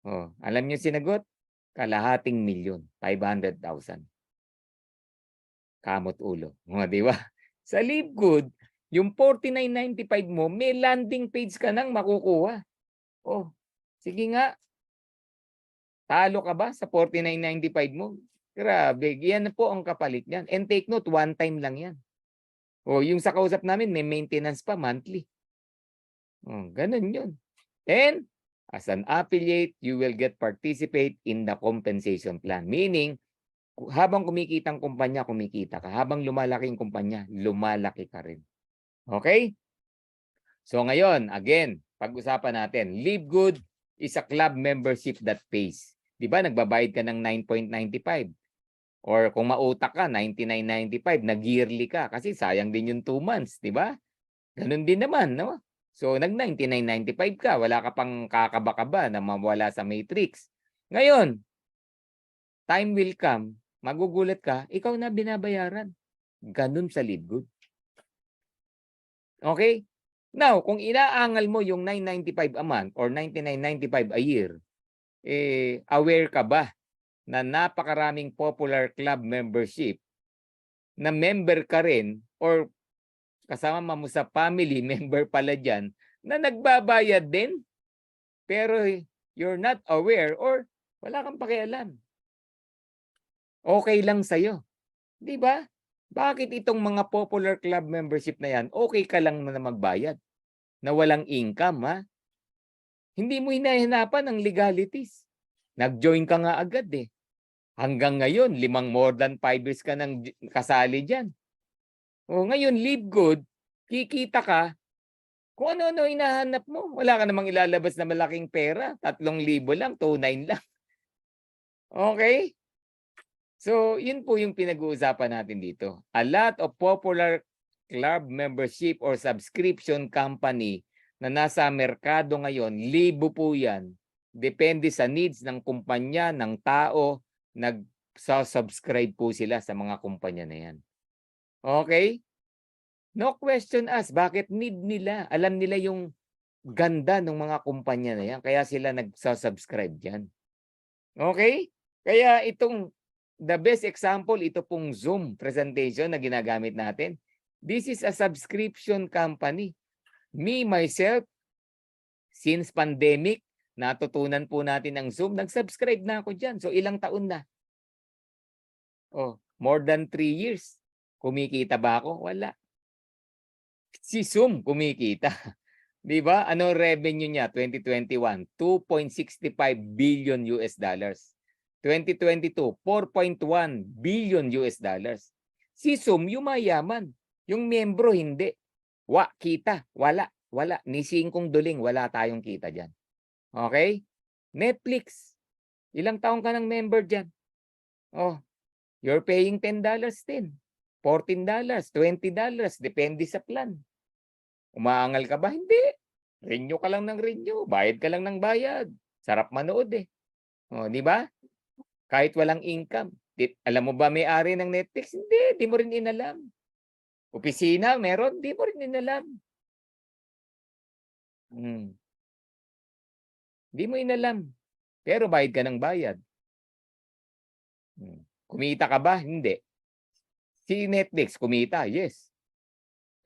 Oh, alam niyo sinagot? Kalahating milyon, 500,000. Kamot ulo. Di ba? Sa Livegood, yung 49.95 mo, may landing page ka nang makukuha. Oh, sige nga. Talo ka ba sa 49.95 mo? Grabe, yan po ang kapalit niyan. And take note, one time lang yan. Oh, yung sa kausap namin, may maintenance pa monthly. Oh, ganun yun. And as an affiliate, you will participate in the compensation plan. Meaning, habang kumikita ang kumpanya, kumikita ka. Habang lumalaki ang kumpanya, lumalaki ka rin. Okay? So ngayon, again, pag-usapan natin. Livegood is a club membership that pays. Di ba? Nagbabayad ka ng 9.95. Or kung mautak ka, 99.95, nag-yearly ka. Kasi sayang din yung 2 months, di ba? Ganun din naman, no? So, nag-99.95 ka. Wala ka pang kakaba-kaba na mawala sa matrix. Ngayon, time will come, magugulat ka, ikaw na binabayaran. Ganun sa Livegood. Okay? Now, kung inaangal mo yung 995 a month or 99.95 a year, aware ka ba na napakaraming popular club membership na member ka rin or kasama mo sa family member pala dyan na nagbabayad din pero you're not aware or wala kang pakialam. Okay lang sa'yo. Di ba? Bakit itong mga popular club membership na yan, okay ka lang na magbayad na walang income, ha? Hindi mo hinahanapan ang legalities. Nag-join ka nga agad eh. Hanggang ngayon, more than 5 years ka nang kasali dyan. O ngayon, Livegood, kikita ka, kung ano-ano hinahanap mo. Wala ka namang ilalabas na malaking pera. 3,000 lang, 2,900 lang. Okay? So, yun po yung pinag-uusapan natin dito. A lot of popular club membership or subscription company na nasa merkado ngayon, libo po yan. Depende sa needs ng kumpanya, ng tao, nag-subscribe po sila sa mga kumpanya na yan. Okay? No question asked, bakit need nila? Alam nila yung ganda ng mga kumpanya na yan, kaya sila nag-subscribe dyan. Okay? Kaya itong the best example, ito pong Zoom presentation na ginagamit natin. This is a subscription company. Me, myself, since pandemic, natutunan po natin ang Zoom. Nag-subscribe na ako dyan. So, ilang taon na? Oh, more than 3 years. Kumikita ba ako? Wala. Si Zoom kumikita. Di ba? Ano revenue niya 2021? 2.65 billion US dollars. 2022, 4.1 billion US dollars. Si Zoom yumayaman. Yung miyembro hindi. Kita. Wala. Ni singkong duling. Wala tayong kita dyan. Okay? Netflix. Ilang taong ka ng member dyan? Oh, you're paying $10 din. $14, $20. Depende sa plan. Umaangal ka ba? Hindi. Renew ka lang ng renew. Bayad ka lang ng bayad. Sarap manood eh. O, di ba? Kahit walang income. Alam mo ba may-ari ng Netflix? Hindi. Di mo rin inalam. Opisina, meron? Di mo rin inalam. Di mo inalam. Pero bayad ka ng bayad. Kumita ka ba? Hindi. Si Netflix, kumita. Yes.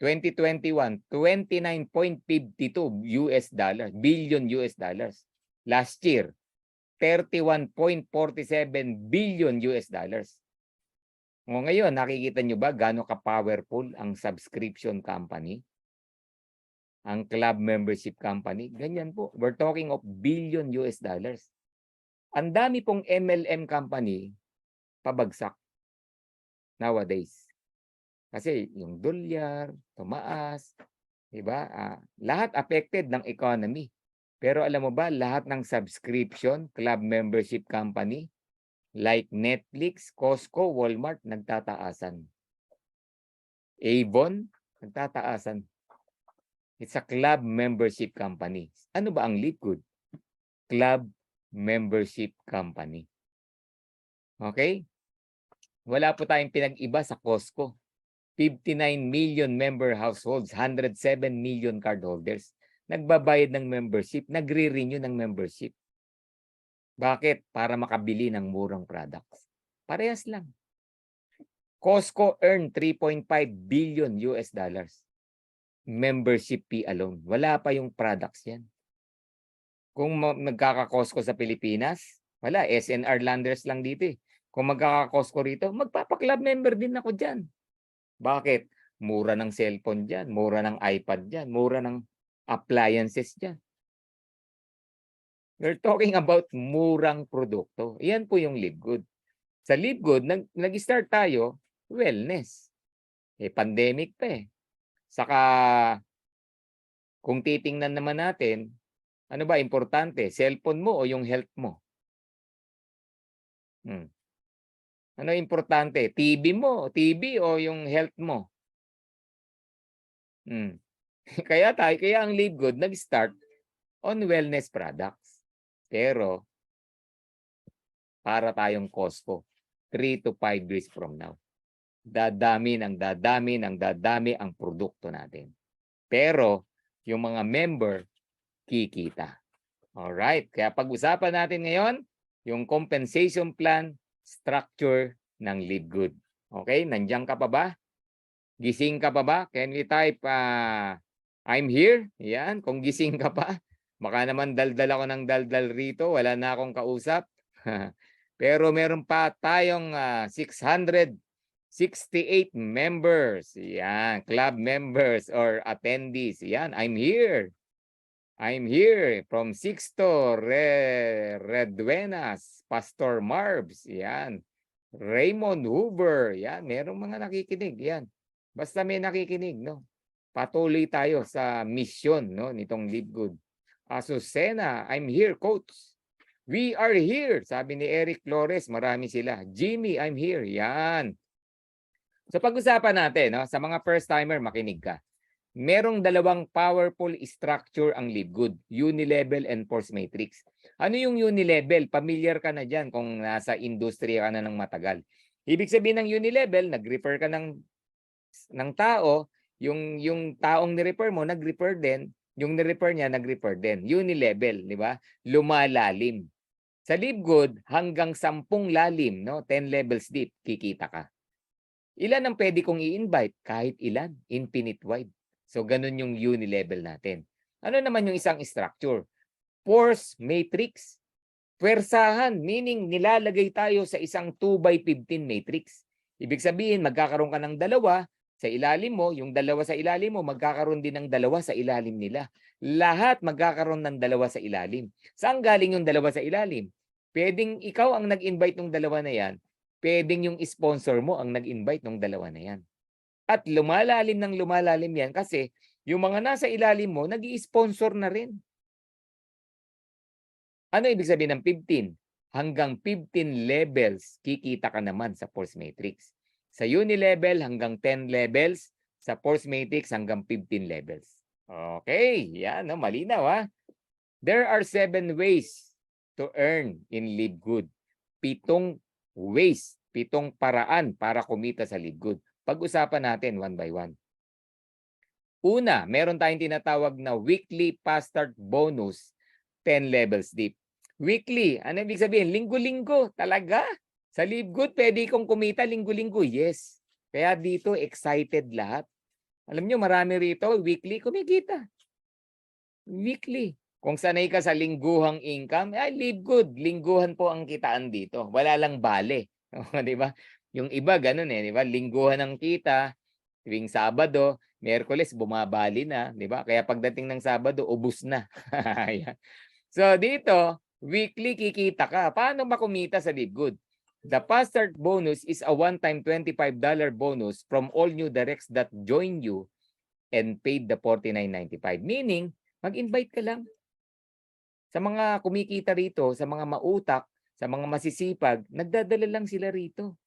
2021, 29.52 billion US dollars. Last year, 31.47 billion US dollars. O ngayon, nakikita nyo ba gaano ka-powerful ang subscription company? Ang club membership company? Ganyan po. We're talking of billion US dollars. Ang dami pong MLM company pabagsak nowadays. Kasi yung dolyar, tumaas, diba? Lahat affected ng economy. Pero alam mo ba, lahat ng subscription, club membership company, like Netflix, Costco, Walmart, nagtataasan. Avon, nagtataasan. It's a club membership company. Ano ba ang Liquid? Club membership company. Okay? Wala po tayong pinag-iba sa Costco. 59 million member households, 107 million cardholders. Nagbabayad ng membership, nagre-renew ng membership. Bakit? Para makabili ng murang products. Parehas lang. Costco earned 3.5 billion US dollars. Membership fee alone. Wala pa yung products yan. Kung magkaka-Costco sa Pilipinas, wala. SNR Landers lang dito eh. Kung magkaka-Costco rito, magpapa-club member din ako dyan. Bakit? Mura ng cellphone dyan, mura ng iPad dyan, mura ng appliances dyan. We're talking about murang produkto. Yan po yung Live Good. Sa Live Good, nag-start tayo, wellness. Pandemic pa eh. Saka, kung titingnan naman natin, ano ba importante? Cellphone mo o yung health mo? Ano importante? TV o yung health mo? Kaya ang Live Good nag-start on wellness products. Pero para tayong Costco, 3 to 5 years from now. Dadami ang produkto natin. Pero yung mga member kikita. Alright, kaya pag-usapan natin ngayon yung compensation plan structure ng Live Good. Okay, nandiyan ka pa ba? Gising ka pa ba? Can we type I'm here? Yan, kung gising ka pa. Baka naman daldal ako ng daldal rito. Wala na akong kausap. Pero meron pa tayong 668 members. Yan, club members or attendees. Yan, I'm here. I'm here from Sixto, Redwenas, Pastor Marbs, yan. Raymond Hoover, yan. Merong mga nakikinig, yan. Basta may nakikinig, no? Patuloy tayo sa mission, no? Nitong Live Good. Azucena, I'm here, coach. We are here, sabi ni Eric Flores, marami sila. Jimmy, I'm here, yan. So pag-usapan natin, no? Sa mga first-timer, makinig ka. Merong dalawang powerful structure ang Live Good, Unilevel and Force Matrix. Ano yung Unilevel? Familiar ka na dyan kung nasa industriya ka na ng matagal. Ibig sabihin ng Unilevel, nag-refer ka ng tao, yung taong ni-refer mo, nag-refer din, yung ni-refer niya, nag-refer din. Unilevel, di ba? Lumalalim. Sa Live Good, hanggang 10 lalim, no? 10 levels deep, kikita ka. Ilan ang pwede kong i-invite? Kahit ilan, infinite wide. So, ganun yung uni-level natin. Ano naman yung isang structure? Force matrix. Pwersahan, meaning nilalagay tayo sa isang 2x15 matrix. Ibig sabihin, magkakaroon ka ng dalawa sa ilalim mo, yung dalawa sa ilalim mo, magkakaroon din ng dalawa sa ilalim nila. Lahat magkakaroon ng dalawa sa ilalim. Saan galing yung dalawa sa ilalim? Pwedeng ikaw ang nag-invite ng dalawa na yan, pwedeng yung sponsor mo ang nag-invite ng dalawa na yan. At lumalalim ng lumalalim yan kasi yung mga nasa ilalim mo, nag-i-sponsor na rin. Ano ibig sabihin ng 15? Hanggang 15 levels, kikita ka naman sa force matrix. Sa uni-level, hanggang 10 levels. Sa force matrix, hanggang 15 levels. Okay, yan, no? Malinaw ha. There are 7 ways to earn in Live Good. 7 ways, 7 paraan para kumita sa Live Good. Pag-usapan natin one by one. Una, meron tayong tinatawag na weekly fast start bonus, 10 levels deep. Weekly, ano ibig sabihin? Linggo-linggo, talaga? Sa Live Good, pwede kong kumita linggo-linggo? Yes. Kaya dito, excited lahat. Alam nyo, marami rito, weekly kumikita. Weekly. Kung sanay ka sa lingguhang income, ay Live Good, lingguhan po ang kitaan dito. Wala lang bale. Di ba? Yung iba, ganun di ba? Lingguhan ang kita, tuwing Sabado, Miyerkules, bumabali na, di ba? Kaya pagdating ng Sabado, ubus na. So dito, weekly kikita ka. Paano makumita sa Live Good? The fast start bonus is a one-time $25 bonus from all new directs that join you and paid the $49.95. Meaning, mag-invite ka lang. Sa mga kumikita rito, sa mga mautak, sa mga masisipag, nagdadala lang sila rito.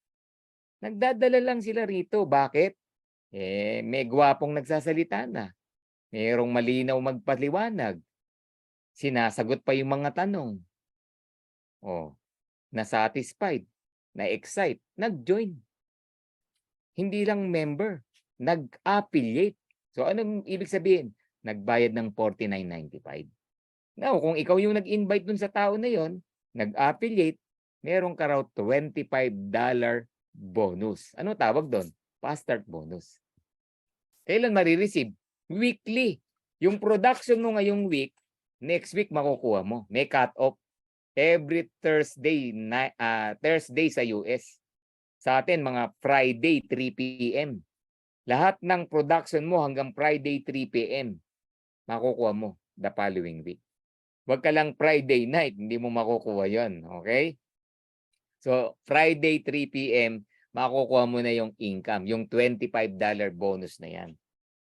Nagdadala lang sila rito. Bakit? May gwapong nagsasalita na. Mayroong malinaw magpaliwanag. Sinasagot pa yung mga tanong. Na-satisfied, na-excite, nag-join. Hindi lang member, nag-affiliate. So anong ibig sabihin? Nagbayad ng $49.95. Now, kung ikaw yung nag-invite dun sa tao na yon, nag-affiliate, meron ka raw $25 bonus. Ano tawag doon? Fast start bonus. Kailan marireceive? Weekly. Yung production mo ngayong week, next week makukuha mo. May cut-off every Thursday sa US. Sa atin, mga Friday, 3 p.m. Lahat ng production mo hanggang Friday, 3 p.m. makukuha mo the following week. Huwag ka lang Friday night, hindi mo makukuha yon. Okay? So, Friday, 3 p.m., makukuha mo na yung income, yung $25 bonus na yan.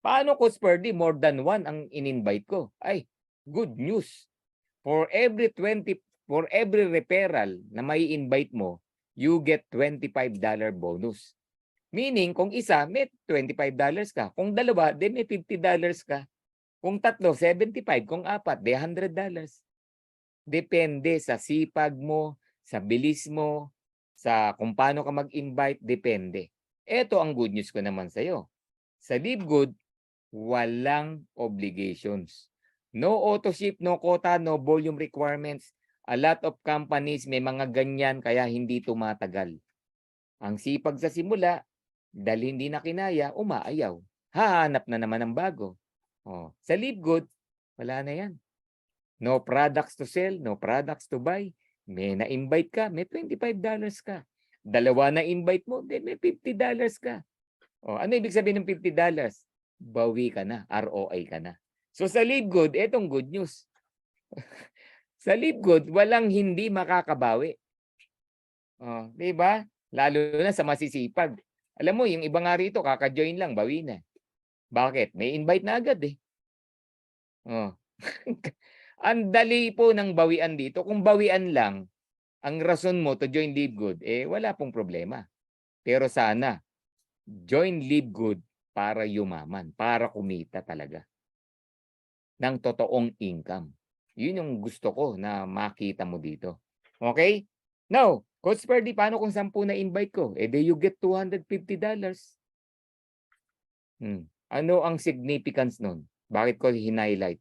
Paano, Coach Ferdy? More than one ang in-invite ko. Ay, good news. For every referral na may invite mo, you get $25 bonus. Meaning, kung isa, may $25 ka. Kung dalawa, then may $50 ka. Kung tatlo, $75. Kung apat, de $100. Depende sa sipag mo, sa bilis mo, sa kung paano ka mag-invite, depende. Ito ang good news ko naman sa'yo. Sa Live Good, walang obligations. No auto ship, no quota, no volume requirements. A lot of companies may mga ganyan kaya hindi tumatagal. Ang sipag sa simula, dahil hindi na kinaya, umaayaw. Hahanap na naman ng bago. Sa Live Good, wala na yan. No products to sell, no products to buy. May na-invite ka, may $25 ka. Dalawa na invite mo, then may $50 ka. Ano ibig sabihin ng $50? Bawi ka na, ROI ka na. So sa Live Good, etong good news. Sa Live Good, walang hindi makakabawi. Di ba? Lalo na sa masisipag. Alam mo, yung iba nga rito, kaka-join lang, bawi na. Bakit? May invite na agad eh. Ang dali po ng bawian dito. Kung bawian lang, ang rason mo to join Live Good, wala pong problema. Pero sana, join Live Good para yumaman, para kumita talaga ng totoong income. Yun yung gusto ko na makita mo dito. Okay? Now, Coach Ferdy, paano kung 10 na invite ko? You get $250. Ano ang significance nun? Bakit ko hinighlight?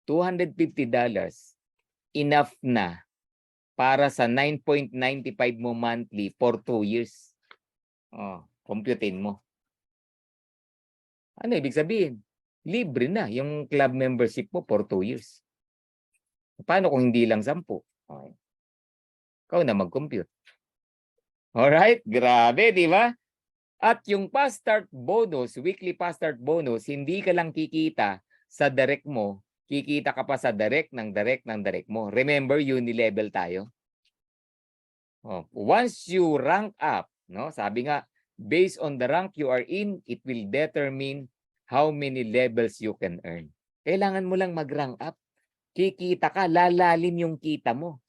$250 enough na para sa 9.95 mo monthly for 2 years. Computein mo. Ano ibig sabihin? Libre na yung club membership mo for 2 years. Paano kung hindi lang 10? Okay. Ikaw na mag-compute. Alright? Grabe, di ba? At yung fast start bonus, weekly fast start bonus, hindi ka lang kikita sa direct mo, kikita ka pa sa direct ng direct mo. Remember, unilevel tayo. Once you rank up, no? Sabi nga, based on the rank you are in, it will determine how many levels you can earn. Kailangan mo lang mag-rank up. Kikita ka, lalalim yung kita mo.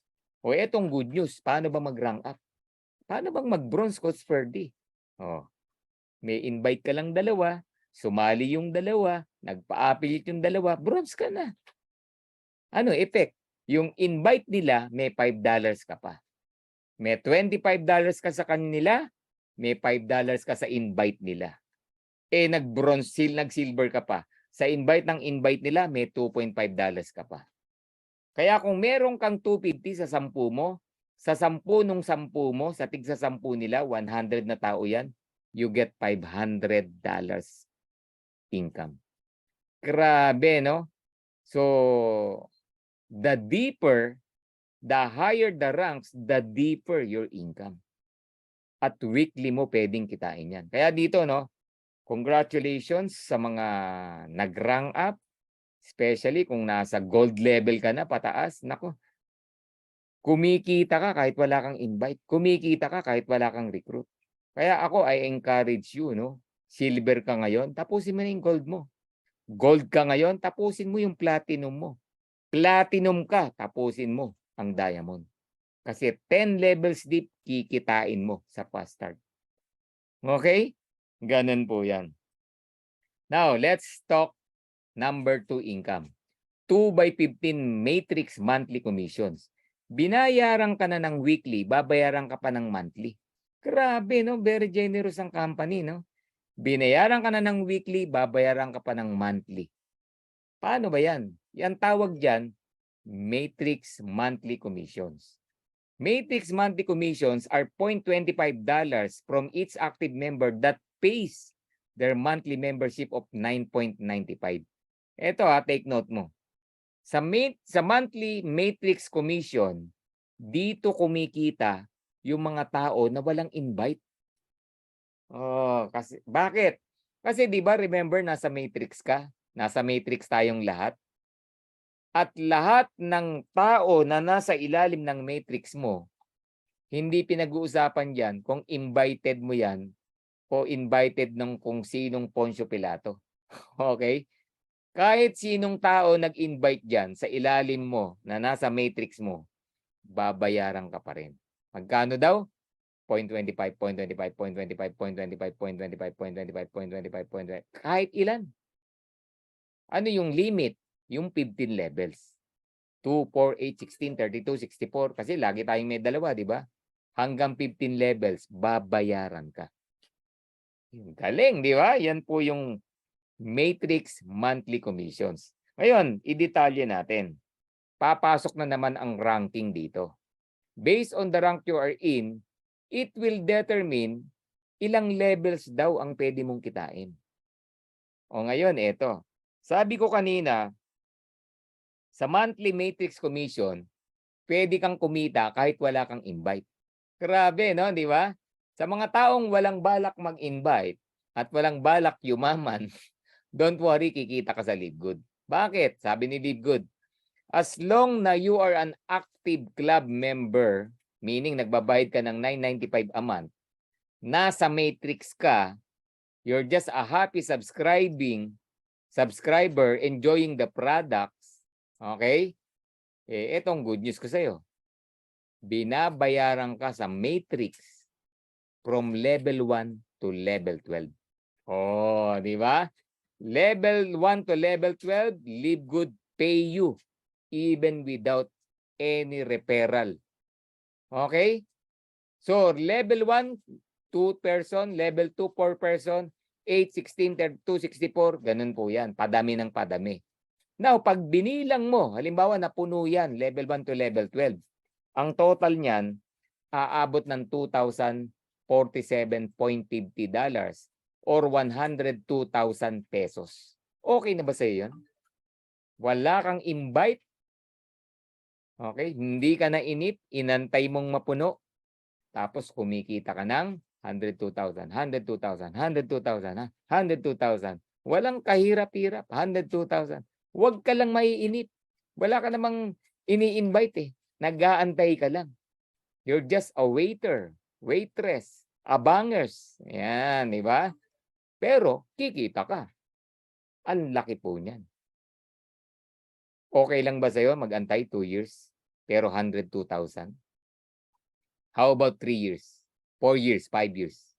O etong good news, paano ba mag-rank up? Paano bang mag-bronze, Coach Ferdy? May invite ka lang dalawa, sumali yung dalawa, nagpa-affiliate yung dalawa, bronze ka na. Ano effect? Yung invite nila, may $5 ka pa. May $25 ka sa kanila, may $5 ka sa invite nila. Nag-bronze, nag-silver ka pa. Sa invite ng invite nila, may $2.5 ka pa. Kaya kung meron kang 250 sa 10 mo, sa 10 nung 10 mo, sa tig sa 10 nila, 100 na tao yan, you get $500 income. Grabe, no? So, the deeper, the higher the ranks, the deeper your income. At weekly mo pwedeng kitain yan. Kaya dito, no? Congratulations sa mga nag-rank up, especially kung nasa gold level ka na, pataas. Nako, kumikita ka kahit wala kang invite. Kumikita ka kahit wala kang recruit. Kaya ako, I encourage you, no? Silver ka ngayon, tapusin mo na yung gold mo. Gold ka ngayon, tapusin mo yung platinum mo. Platinum ka, tapusin mo ang diamond. Kasi 10 levels deep, kikitain mo sa fast start. Okay? Ganun po yan. Now, let's talk number 2 income. 2/15 matrix monthly commissions. Binayaran ka na ng weekly, babayaran ka pa ng monthly. Grabe, no? Very generous ang company, no? Binayaran ka na ng weekly, babayaran ka pa ng monthly. Paano ba yan? Yan tawag dyan, matrix monthly commissions. Matrix monthly commissions are $0.25 from each active member that pays their monthly membership of 9.95. Ito take note mo. Sa monthly matrix commission, dito kumikita yung mga tao na walang invite. Kasi bakit? Kasi 'di ba remember nasa matrix ka? Nasa matrix tayong lahat. At lahat ng tao na nasa ilalim ng matrix mo, hindi pinag-uusapan diyan kung invited mo 'yan o invited ng kung sinong Poncio Pilato. Okay? Kahit sinong tao nag-invite diyan sa ilalim mo na nasa matrix mo, babayaran ka pa rin. Magkano daw? 0.25, 0.25, 0.25, 0.25, 0.25, 0.25, 0.25, 0.25. Kahit ilan. Ano yung limit? Yung 15 levels. 2, 4, 8, 16, 32, 64. Kasi lagi tayong may dalawa, di ba? Hanggang 15 levels, babayaran ka. Galing, di ba? Yan po yung matrix monthly commissions. Ngayon, i-detalye natin. Papasok na naman ang ranking dito. Based on the rank you are in, it will determine ilang levels daw ang pwede mong kitain. Ngayon, eto. Sabi ko kanina, sa monthly matrix commission, pwede kang kumita kahit wala kang invite. Grabe, no? Di ba? Sa mga taong walang balak mag-invite at walang balak yumaman, don't worry, kikita ka sa Live Good. Bakit? Sabi ni Live Good, as long na you are an active club member, meaning nagbabayad ka ng $9.95 a month, nasa matrix ka, you're just a happy subscriber enjoying the products, okay? Etong good news ko sa'yo. Binabayaran ka sa matrix from level 1 to level 12. Di ba? Level 1 to level 12, Live Good pay you even without any referral. Okay? So, level 1, 2 person, level 2, 4 person, 8, 16, 32, 64, ganun po yan. Padami ng padami. Now, pag binilang mo, halimbawa napuno yan, level 1 to level 12, Ang total niyan, aabot ng $2,047.50 or 102,000 pesos. Okay na ba sa iyo 'yun? Wala kang invite, okay? Hindi ka na inip, inantay mong mapuno, tapos kumikita ka ng 102,000, 102,000, 102,000, 102,000. Walang kahirap-hirap, 102,000. Huwag ka lang maiinip. Wala ka namang ini-invite eh. Nag-aantay ka lang. You're just a waiter, waitress, abangers. Yan, di ba? Pero kikita ka. Ang laki po niyan. Okay lang ba sa'yo mag-antay 2 years pero 102,000? How about 3 years, 4 years, 5 years?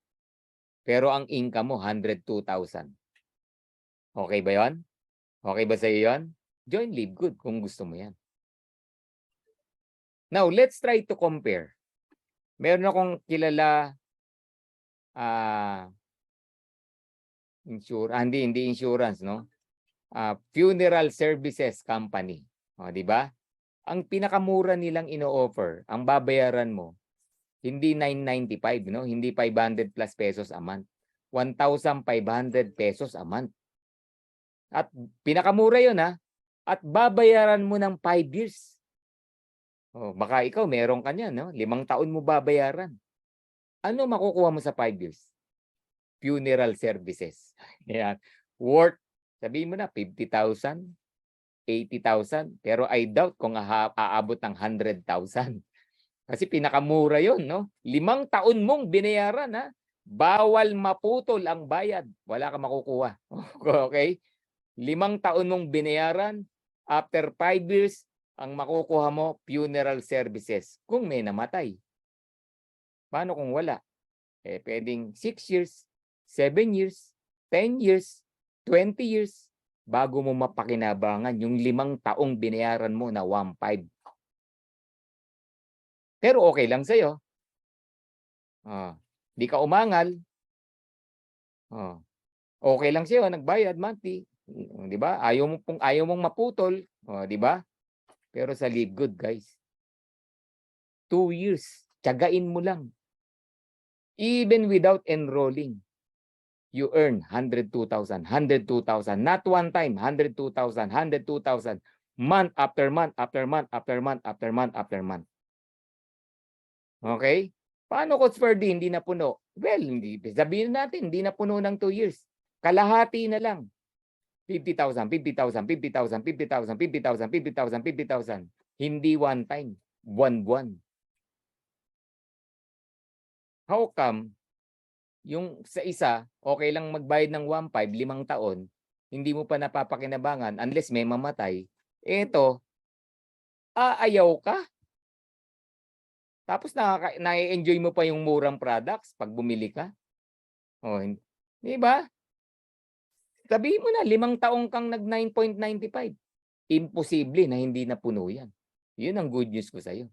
Pero ang income mo 102,000. Okay ba 'yon? Okay ba sa'yo 'yon? Join Live Good kung gusto mo 'yan. Now, let's try to compare. Meron akong kilala, hindi insurance, no? Funeral services company. O, di ba? Ang pinakamura nilang ino-offer, ang babayaran mo, hindi 995, no? Hindi 500 plus pesos a month. 1,500 pesos a month. At pinakamura 'yon, ha? At babayaran mo ng 5 years. Oh, baka ikaw meron ka niyan, no? 5 taon mo babayaran. Ano makukuha mo sa 5 years? Funeral services. Yan. Worth, sabihin mo na 50,000, 80,000, pero I doubt kung aabot ng 100,000. Kasi pinakamura 'yon, no? 5 taon mong binayaran, ha? Bawal maputol ang bayad. Wala kang makukuha. Okay? 5 taon mong binayaran, after 5 years, ang makukuha mo, funeral services. Kung may namatay. Paano kung wala? Eh, pwedeng 6 years, 7 years, 10 years, 20 years, bago mo mapakinabangan yung 5 taong binayaran mo na 1,500. Pero okay lang sa'yo. Di ka umangal. Okay lang sa'yo, nagbayad monthly. Di ba? Ayaw mong maputol. Di ba? Pero sa Live Good, guys, 2 years, tiyagain mo lang. Even without enrolling, you earn 102,000, 102,000, not one time, 102,000, 102,000, month after month, after month, after month, after month, after month. Okay? Paano, Coach Ferdy, hindi na puno? Well, sabihin natin, hindi na puno ng 2 years. Kalahati na lang. 50,000, 50,000, 50,000, 50,000, 50,000, 50,000, 50,000. Hindi one time, buwan-buwan. How come, yung sa isa, okay lang magbayad ng 1,500, 5 taon, hindi mo pa napapakinabangan unless may mamatay. Ito, aayaw ka. Tapos na-enjoy mo pa yung murang products pag bumili ka. Di ba? Sabihin mo na, 5 taong kang nag 9.95. Imposible na hindi na puno yan. Yun ang good news ko sa'yo.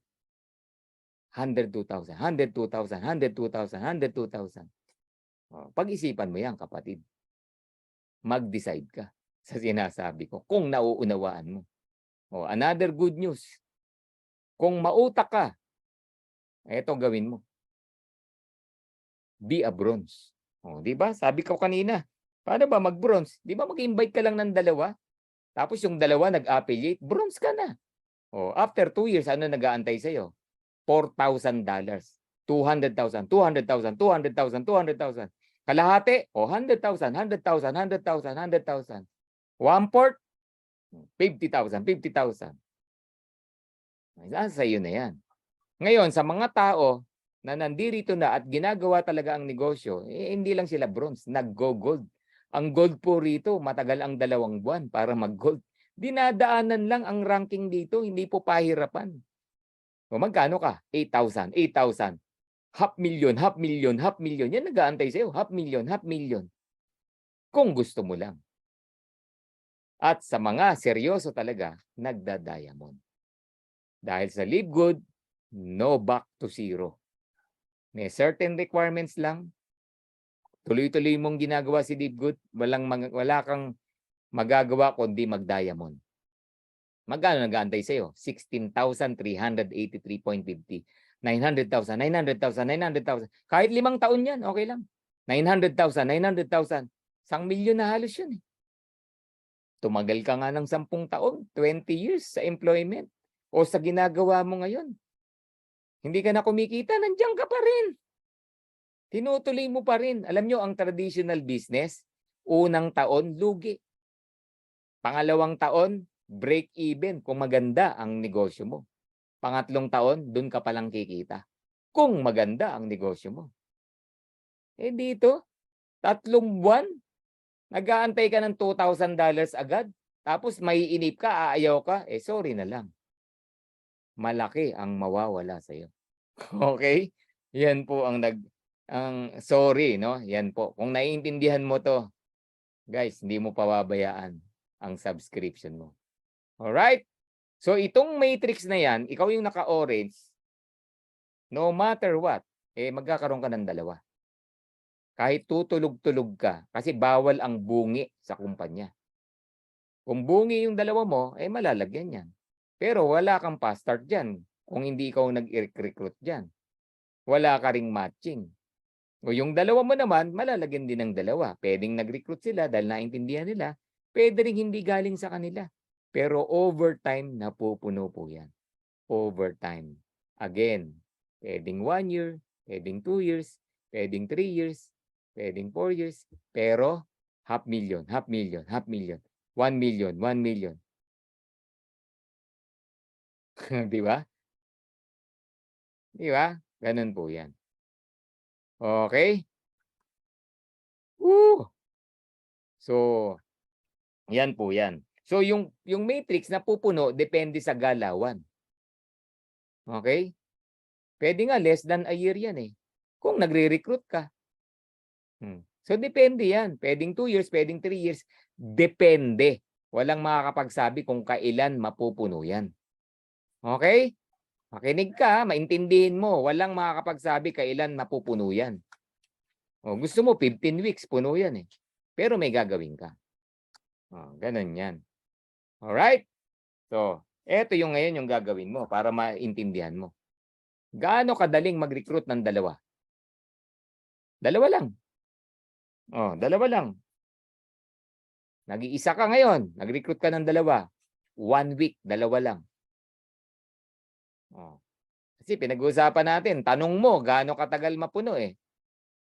102,000, 102,000, 102,000, 102,000. Pag-isipan mo yan, kapatid. Mag-decide ka sa sinasabi ko kung nauunawaan mo. Another good news. Kung mautak ka, eto gawin mo. Be a bronze. Di ba? Sabi ko kanina, paano ba mag-bronze? Di ba mag-invite ka lang ng 2? Tapos yung 2 nag-affiliate, bronze ka na. After 2 years, ano nag-aantay sa'yo? $4,000. 200,000, 200,000, 200,000, 200,000. Kalahati, 100,000, 100,000, 100,000, 100,000. 1/4, 50,000, 50,000. Sa iyo na yan. Ngayon, sa mga tao na nandirito na at ginagawa talaga ang negosyo, hindi lang sila bronze, nag-go-gold. Ang gold po rito, matagal ang 2 buwan para mag-gold. Dinadaanan lang ang ranking dito, hindi po pahirapan. Magkano ka? 8,000, 8,000. 500,000, 500,000, 500,000. Yan nag-aantay sa'yo. 500,000, 500,000. Kung gusto mo lang. At sa mga seryoso talaga, nagda-diamond. Dahil sa Live Good, no back to zero. May certain requirements lang. Tuloy-tuloy mong ginagawa si Live Good. Wala kang magagawa kundi mag-diamond. Magkano nag-aantay sa'yo? 16,383.50. 900,000, 900,000, 900,000. Kahit 5 taon yan, okay lang. 900,000, 900,000. 1,000,000 na halos yun eh. Tumagal ka nga ng 10 taon, 20 years sa employment o sa ginagawa mo ngayon. Hindi ka na kumikita, nandiyan ka pa rin. Tinutuloy mo pa rin. Alam nyo, ang traditional business, unang taon, lugi. Pangalawang taon, break even kung maganda ang negosyo mo. Pangatlong taon, dun ka palang kikita. Kung maganda ang negosyo mo. Eh dito, 3 buwan, nag-aantay ka ng $2,000 agad. Tapos maiinip ka, aayaw ka, eh sorry na lang. Malaki ang mawawala sa'yo. Okay? Yan po ang sorry, no? Yan po. Kung naiintindihan mo to, guys, hindi mo pababayaan ang subscription mo. Alright? So itong matrix na yan, ikaw yung naka-orange, no matter what, eh magkakaroon ka ng dalawa. Kahit tutulog-tulog ka, kasi bawal ang bungi sa kumpanya. Kung bungi yung dalawa mo, eh malalagyan yan. Pero wala kang pa-start dyan kung hindi ikaw nag-recruit dyan. Wala ka ring matching. O yung dalawa mo naman, malalagyan din ng dalawa. Pwedeng nag-recruit sila dahil naintindihan nila. Pwede rin hindi galing sa kanila. Pero overtime, napupuno po yan. Overtime. Again, pwedeng 1 year, pwedeng 2 years, pwedeng 3 years, pwedeng 4 years. Pero, 500,000, 500,000, 500,000, 1,000,000, 1,000,000. Di ba? Di ba? Ganun po yan. Okay? Woo! So, yan po yan. So, yung matrix na pupuno, depende sa galawan. Okay? Pwede nga less than a year yan eh. Kung nagre-recruit ka. So, depende yan. Pwedeng 2 years, pwedeng 3 years. Depende. Walang makakapagsabi kung kailan mapupuno yan. Okay? Makinig ka, maintindihin mo. Walang makakapagsabi kailan mapupuno yan. O, gusto mo 15 weeks, puno yan eh. Pero may gagawin ka. O, ganun yan. Alright? So, eto yung ngayon yung gagawin mo para maintindihan mo. Gaano kadaling mag-recruit ng dalawa? Dalawa lang. Oh, dalawa lang. Nag-iisa ka ngayon, nag-recruit ka ng dalawa. 1 week, dalawa lang. Oh. Kasi pinag-uusapan natin, tanong mo, gaano katagal mapuno eh.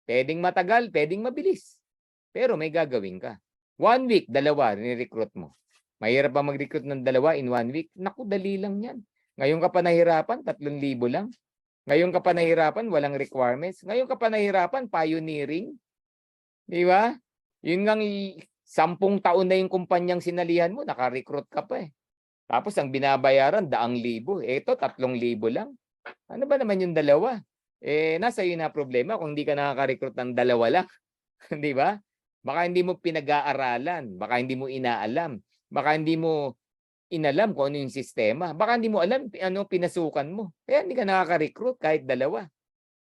Pwedeng matagal, pwedeng mabilis. Pero may gagawin ka. 1 week, dalawa, ni-recruit mo. Mahirap ba mag-recruit ng dalawa in 1 week? Naku, dali lang yan. Ngayon ka pa nahirapan, 3,000 lang. Ngayon ka pa nahirapan, walang requirements. Ngayon ka pa nahirapan, pioneering. Di ba? Yun ngang 10 taon na yung kumpanyang sinalihan mo, naka-recruit ka pa eh. Tapos ang binabayaran, 100,000. Ito, 3,000 lang. Ano ba naman yung dalawa? Eh, nasa iyo na problema kung hindi ka nakaka-recruit ng dalawa lang. Di ba? Baka hindi mo pinag-aaralan. Baka hindi mo inaalam. Baka hindi mo inalam kung ano yung sistema. Baka hindi mo alam ano pinasukan mo. Kaya hindi ka nakaka-recruit kahit dalawa.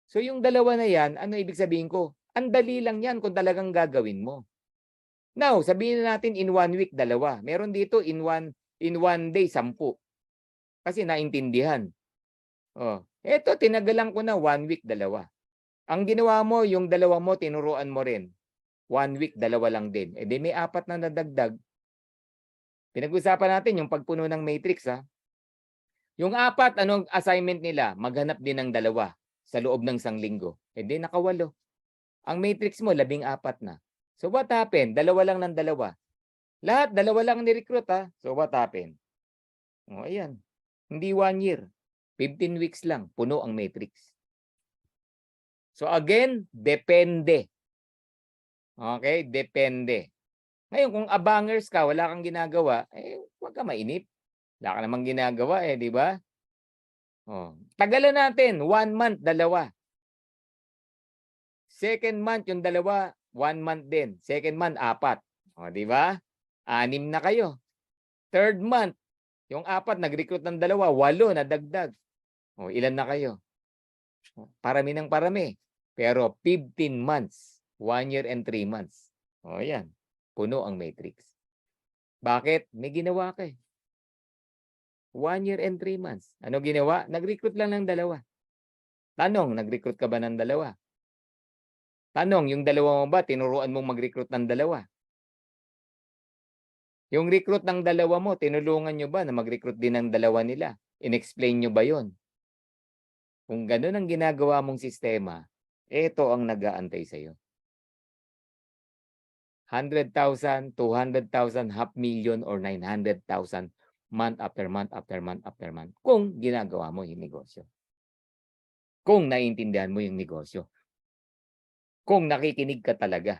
So yung dalawa na yan, ano ibig sabihin ko? Ang dali lang yan kung talagang gagawin mo. Now, sabihin natin in 1 week, dalawa. Meron dito in one day, 10. Kasi naintindihan. Oh, eto, tinagalan ko na 1 week, dalawa. Ang ginawa mo, yung dalawa mo, tinuruan mo rin. 1 week, dalawa lang din. Eh di may 4 na nadagdag. Pinag-usapan natin yung pagpuno ng matrix ha. Yung 4, anong assignment nila? Maghanap din ng dalawa sa loob ng 1 linggo. Eh di naka-8. Ang matrix mo, 14 na. So what happened? Dalawa lang ng dalawa. Lahat, dalawa lang ni-recruit ha. So what happened? O ayan. Hindi 1 year. 15 weeks lang. Puno ang matrix. So again, depende. Okay? Depende. Ngayon, kung abangers ka, wala kang ginagawa, eh, huwag ka mainip. Wala ka namang ginagawa eh, di ba? Oh. Tagalan natin, 1 month, dalawa. Second month, yung dalawa, 1 month din. Second month, 4. O, di ba? 6 na kayo. Third month, yung 4, nag-recruit ng dalawa, 8 na dagdag. O, ilan na kayo? Parami ng parami. Pero 15 months, 1 year and 3 months. O, yan. Puno ang matrix. Bakit? May ginawa ka eh. 1 year and 3 months. Ano ginawa? Nag-recruit lang ng 2. Tanong, nag-recruit ka ba ng 2? Tanong, yung 2 mo ba tinuruan mong mag-recruit ng 2? Yung recruit ng 2 mo, tinulungan nyo ba na mag-recruit din ng 2 nila? In-explain nyo ba yon? Kung ganun ang ginagawa mong sistema, ito ang nag-aantay sa'yo. 100,000, 200,000, 500,000 or 900,000 month after month after month after month kung ginagawa mo yung negosyo. Kung naiintindihan mo yung negosyo. Kung nakikinig ka talaga.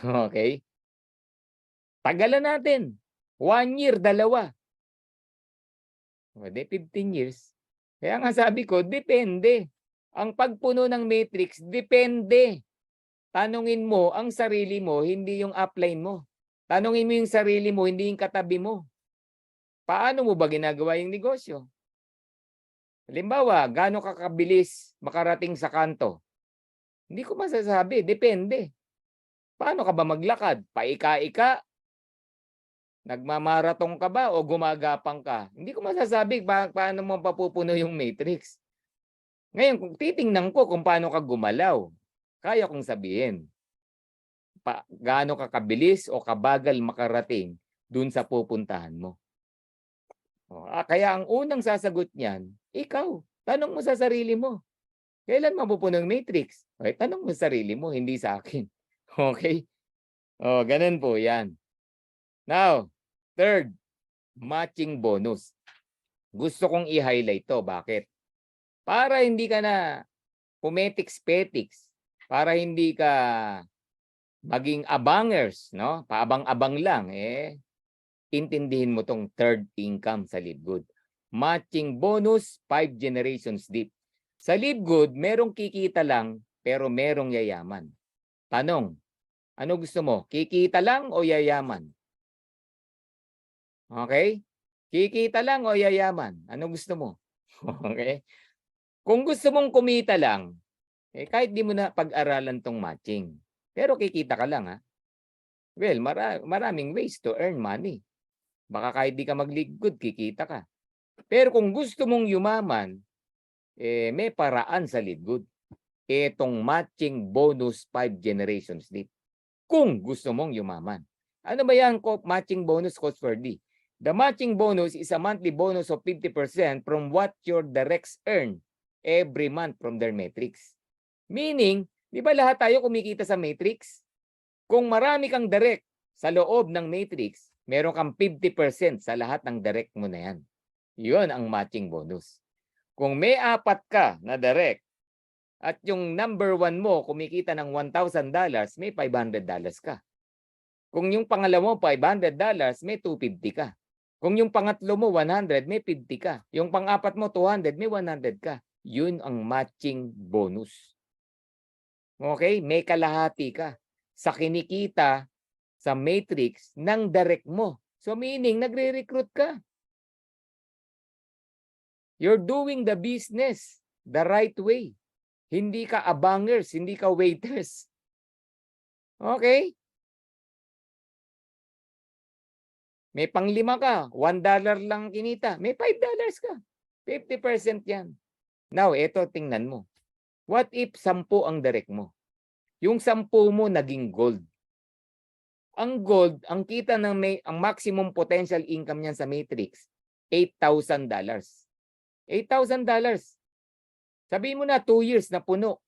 Okay? Tagalan natin. 1 year, 2. O di 15 years. Kaya nga sabi ko, depende. Ang pagpuno ng matrix, depende. Tanungin mo ang sarili mo, hindi yung upline mo. Tanungin mo yung sarili mo, hindi yung katabi mo. Paano mo ba ginagawa yung negosyo? Halimbawa, gaano ka kabilis makarating sa kanto? Hindi ko masasabi, depende. Paano ka ba maglakad? Paika-ika? Nagmamaratong ka ba o gumagapang ka? Hindi ko masasabi paano mo papupuno yung matrix. Ngayon, kung titingnan ko kung paano ka gumalaw, kaya kong sabihin. Gaano ka kabilis o kabagal makarating dun sa pupuntahan mo. Kaya ang unang sasagot niyan, ikaw. Tanong mo sa sarili mo. Kailan mapupuno yung matrix? Okay, tanong mo sa sarili mo, hindi sa akin. Okay? Ganun po yan. Now, third, matching bonus. Gusto kong i-highlight to. Bakit? Para hindi ka na pumetiks-petiks. Para hindi ka maging abangers, no? Paabang-abang lang, intindihin mo tong third income sa Livegood. Matching bonus, 5 generations deep. Sa Livegood, merong kikita lang, pero merong yayaman. Tanong, ano gusto mo? Kikita lang o yayaman? Okay? Kikita lang o yayaman? Ano gusto mo? Okay? Kung gusto mong kumita lang, kahit di mo na pag-aralan tong matching. Pero kikita ka lang, ha? Well, maraming ways to earn money. Baka kahit di ka mag-Livegood, kikita ka. Pero kung gusto mong yumaman, may paraan sa Livegood. Itong matching bonus 5 generations deep. Kung gusto mong yumaman. Ano ba yan, matching bonus, Coach Ferdy? The matching bonus is a monthly bonus of 50% from what your directs earn every month from their matrix. Meaning, di ba lahat tayo kumikita sa matrix? Kung marami kang direct sa loob ng matrix, meron kang 50% sa lahat ng direct mo na yan. Yun ang matching bonus. Kung may 4 ka na direct at yung number 1 mo kumikita ng $1,000, may $500 ka. Kung yung pangalawa mo $500, may $250 ka. Kung yung pangatlo mo 100, may 50 ka. Yung pang-apat mo 200, may 100 ka. Yun ang matching bonus. Okay? May kalahati ka sa kinikita sa matrix ng direct mo. So meaning, nagre-recruit ka. You're doing the business the right way. Hindi ka abangers, hindi ka waiters. Okay? May pang-5 ka, $1 lang kinita. May $5 ka. 50% yan. Now, eto tingnan mo. What if 10 ang direct mo? Yung 10 mo naging gold. Ang gold, ang kita ng ang maximum potential income niyan sa matrix, $8,000. $8,000. Sabihin mo na 2 years na puno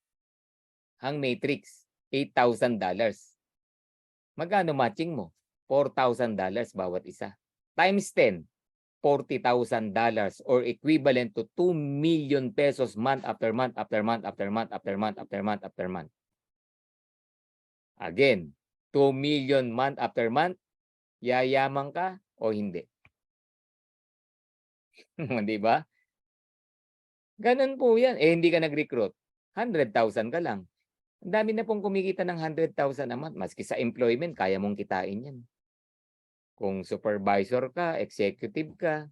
ang matrix, $8,000. Magkano matching mo? $4,000 bawat isa. Times 10, $40,000 or equivalent to 2 million pesos month after month after month after month after month after month after month. Again, 2 million month after month, yayaman ka o hindi? Di ba? Ganun po yan. Hindi ka nag-recruit. 100,000 ka lang. Ang dami na pong kumikita ng 100,000 a month. Maski sa employment, kaya mong kitain yan. Kung supervisor ka, executive ka,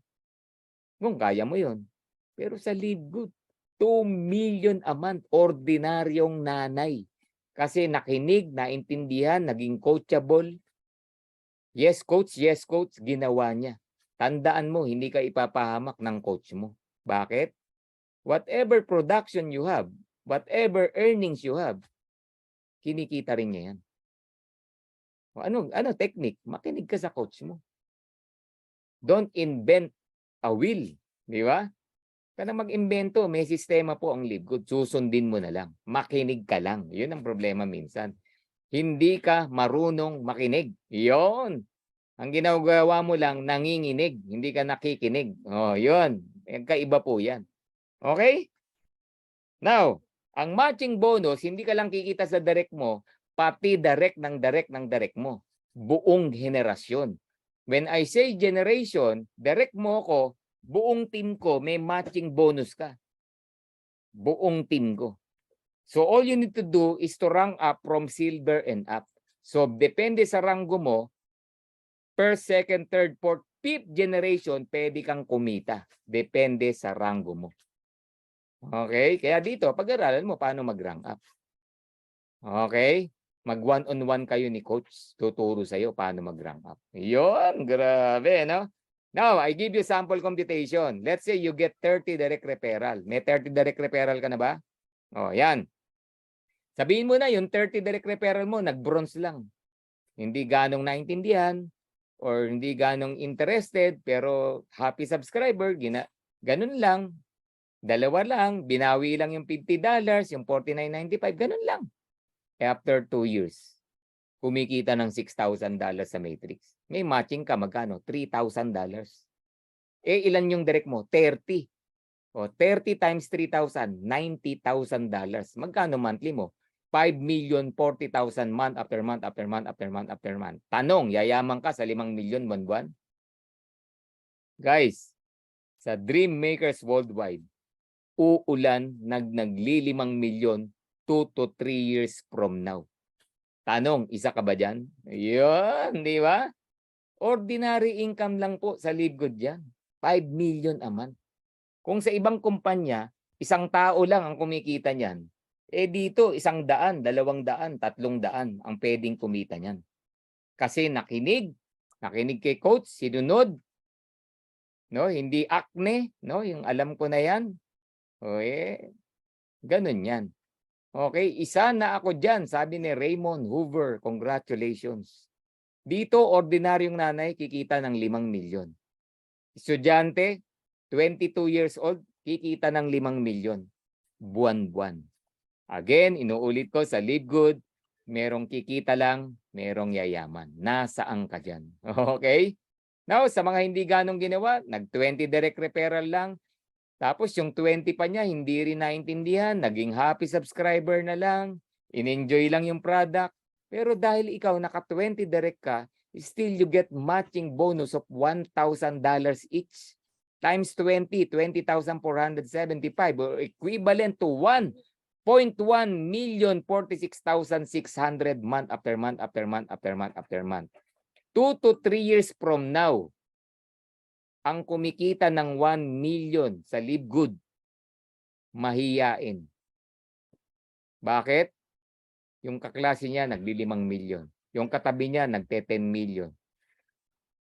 kung kaya mo yon. Pero sa Livegood, 2 million a month, ordinaryong nanay. Kasi nakinig, naintindihan, naging coachable. Yes, coach, ginawa niya. tandaan mo, hindi ka ipapahamak ng coach mo. Bakit? Whatever production you have, whatever earnings you have, kinikita rin niya yan. Ano technique? Makinig ka sa coach mo. Don't invent a wheel. Di ba? Ka na mag-imbento, may sistema po ang LiveGood. Susundin mo na lang. Makinig ka lang. Yun ang problema minsan. Hindi ka marunong makinig. Yun. Ang ginagawa mo lang, nanginginig. Hindi ka nakikinig. Oh, yun. Kaiba po yan. Okay? Now, ang matching bonus, hindi ka lang kikita sa direct mo, pati direct ng direct mo. Buong henerasyon. When I say generation, direct mo ko, buong team ko, may matching bonus ka. Buong team ko. So all you need to do is to rank up from silver and up. So depende sa ranggo mo, first, second, third, fourth, fifth generation, pwede kang kumita. Depende sa ranggo mo. Okay? Kaya dito, pag-aralan mo paano mag-rank up. Okay? Mag one-on-one kayo ni coach. Tuturo sa iyo paano mag-rank up. Yun, grabe, no? Now, I give you sample computation. Let's say you get 30 direct referral. May 30 direct referral ka na ba? Oh, yan. Sabihin mo na yung 30 direct referral mo, nag-bronze lang. Hindi ganong naintindihan or hindi ganong interested pero happy subscriber, ganun lang. Dalawa lang, binawi lang yung $50, yung $49.95, ganun lang. After 2 years, kumikita ng $6,000 sa Matrix. May matching ka, magkano? $3,000. Eh, ilan yung direct mo? 30. O, 30 times 3,000, $90,000. Magkano monthly mo? 5,040,000 month after month after month after month after month. Tanong, yayaman ka sa 5 milyon buwan-buwan? Guys, sa Dream Makers Worldwide, uulan nagli-5 milyon 2 to 3 years from now. Tanong, isa ka ba dyan? Yun, di ba? Ordinary income lang po sa LiveGood yan. 5 million a month. Kung sa ibang kumpanya, isang tao lang ang kumikita niyan, eh dito 100, 200, 300 ang pwedeng kumita niyan. Kasi nakinig kay coach, sinunod, no? Hindi acne, no? Yung alam ko na yan. O ganun yan. Okay, isa na ako dyan, sabi ni Raymond Hoover. Congratulations. Dito, ordinaryong nanay, kikita ng 5 milyon. Estudyante, 22 years old, kikita ng 5 milyon. Buwan-buwan. Again, inuulit ko sa LiveGood, merong kikita lang, merong yayaman. Nasaan ka dyan? Okay? Now, sa mga hindi ganong ginawa, nag-20 direct referral lang, tapos yung 20 pa niya, hindi rin naintindihan, naging happy subscriber na lang, in-enjoy lang yung product. Pero dahil ikaw naka-20 direct ka, still you get matching bonus of $1,000 each. Times 20, 20,475 or equivalent to 1.1,046,600 month after month after month after month after month. 2 to 3 years from now, ang kumikita ng 1 million sa LiveGood, mahiyain. Bakit? Yung kaklase niya nagli-5 milyon. Yung katabi niya nagte-10 million.